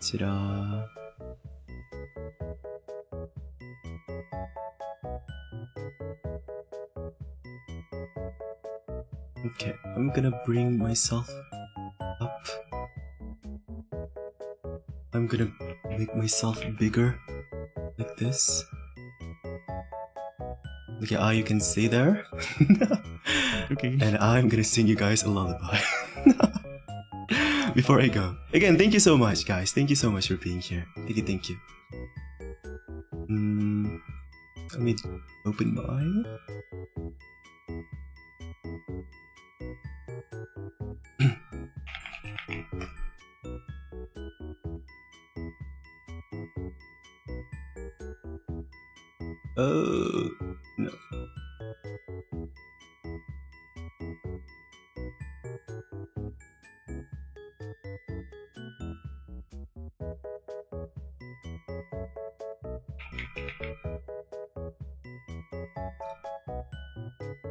Ta-da. Okay, I'm gonna bring myself up. I'm gonna make myself bigger, like this. Okay, you can stay there. Okay. And I'm gonna sing you guys a lullaby. Before I go. Again, thank you so much, guys. Thank you so much for being here. Thank you. Let me open my eye. Oh, no.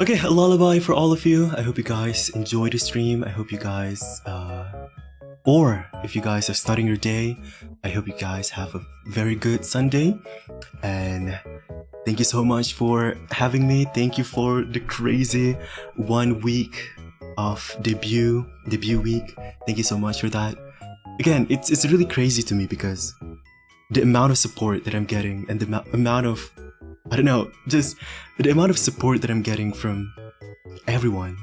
Okay, a lullaby for all of you. I hope you guys enjoy the stream. I hope you guys, or if you guys are starting your day, I hope you guys have a very good Sunday. And thank you so much for having me. Thank you for the crazy 1 week of debut week. Thank you so much for that. Again, it's really crazy to me because the amount of support that I'm getting and the amount of, I don't know, just the amount of support that I'm getting from everyone.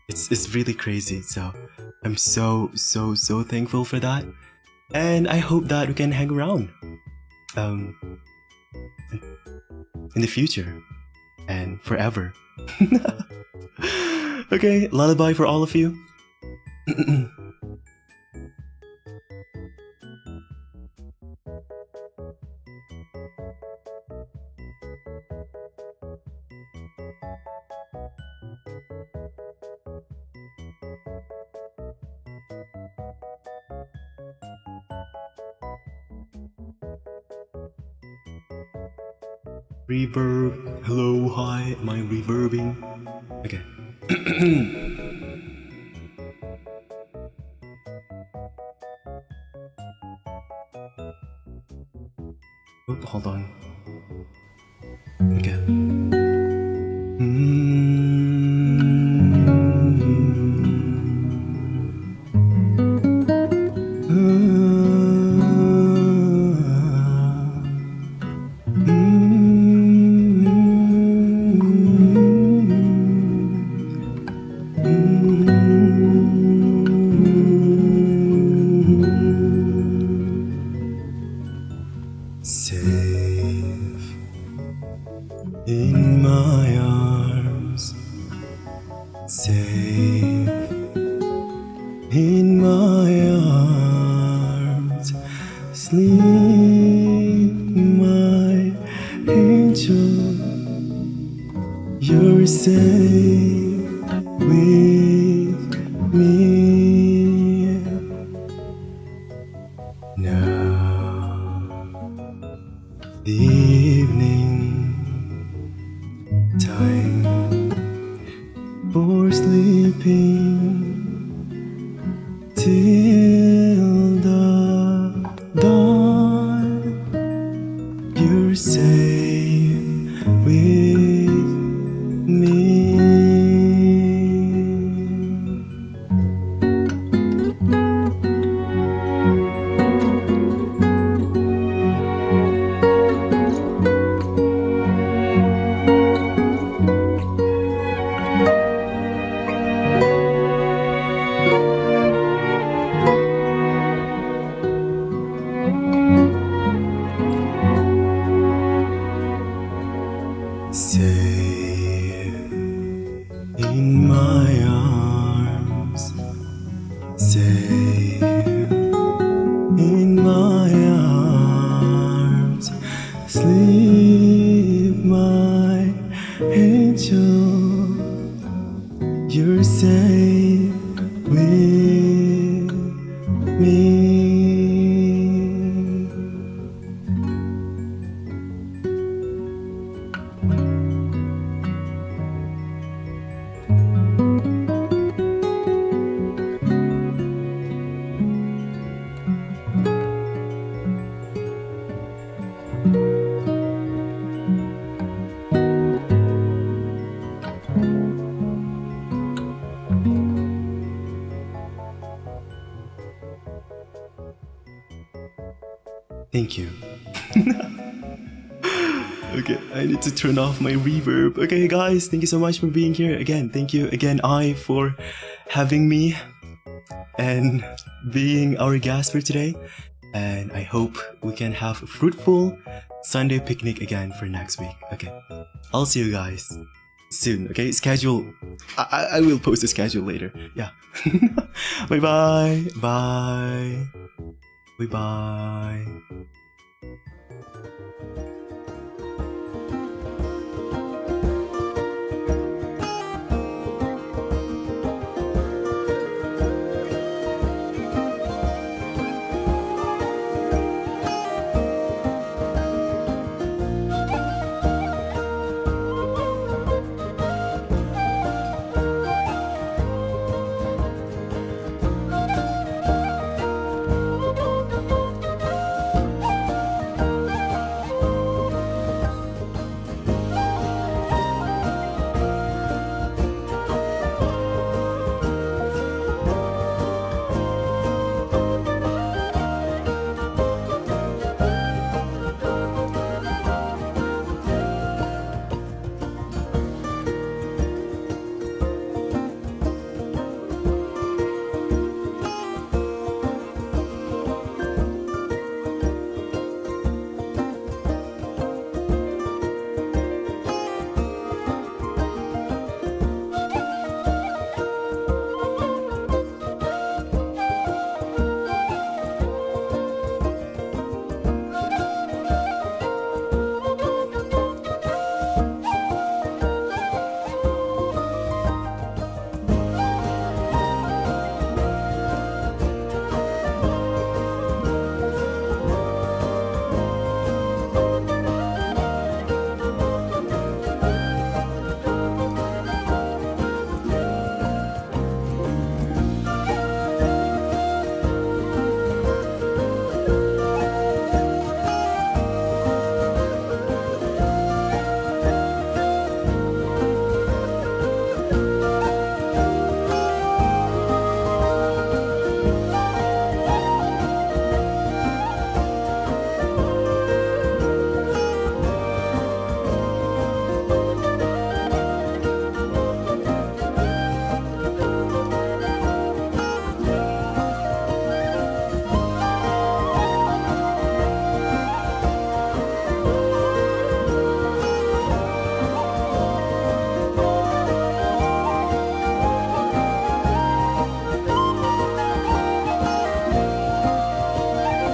It's really crazy. So I'm so thankful for that. And I hope that we can hang around in the future and forever. Okay, lullaby for all of you. Reverb. Hello, hi. Am I reverbing? Okay. Oh, hold on. Okay. Safe in my arms, safe in my arms, sleep, my angel, you're safe with me now. The evening time for sleeping till the dawn. You're safe with me. Safe in my arms, safe in my arms, sleep, my angel, you're safe with me. Thank you. Okay, I need to turn off my reverb. Okay, guys, thank you so much for being here. Again, thank you again, for having me and being our guest for today. And I hope we can have a fruitful Sunday picnic again for next week. Okay, I'll see you guys soon. Okay, schedule. I will post the schedule later. Yeah. Bye bye. Bye. Bye bye.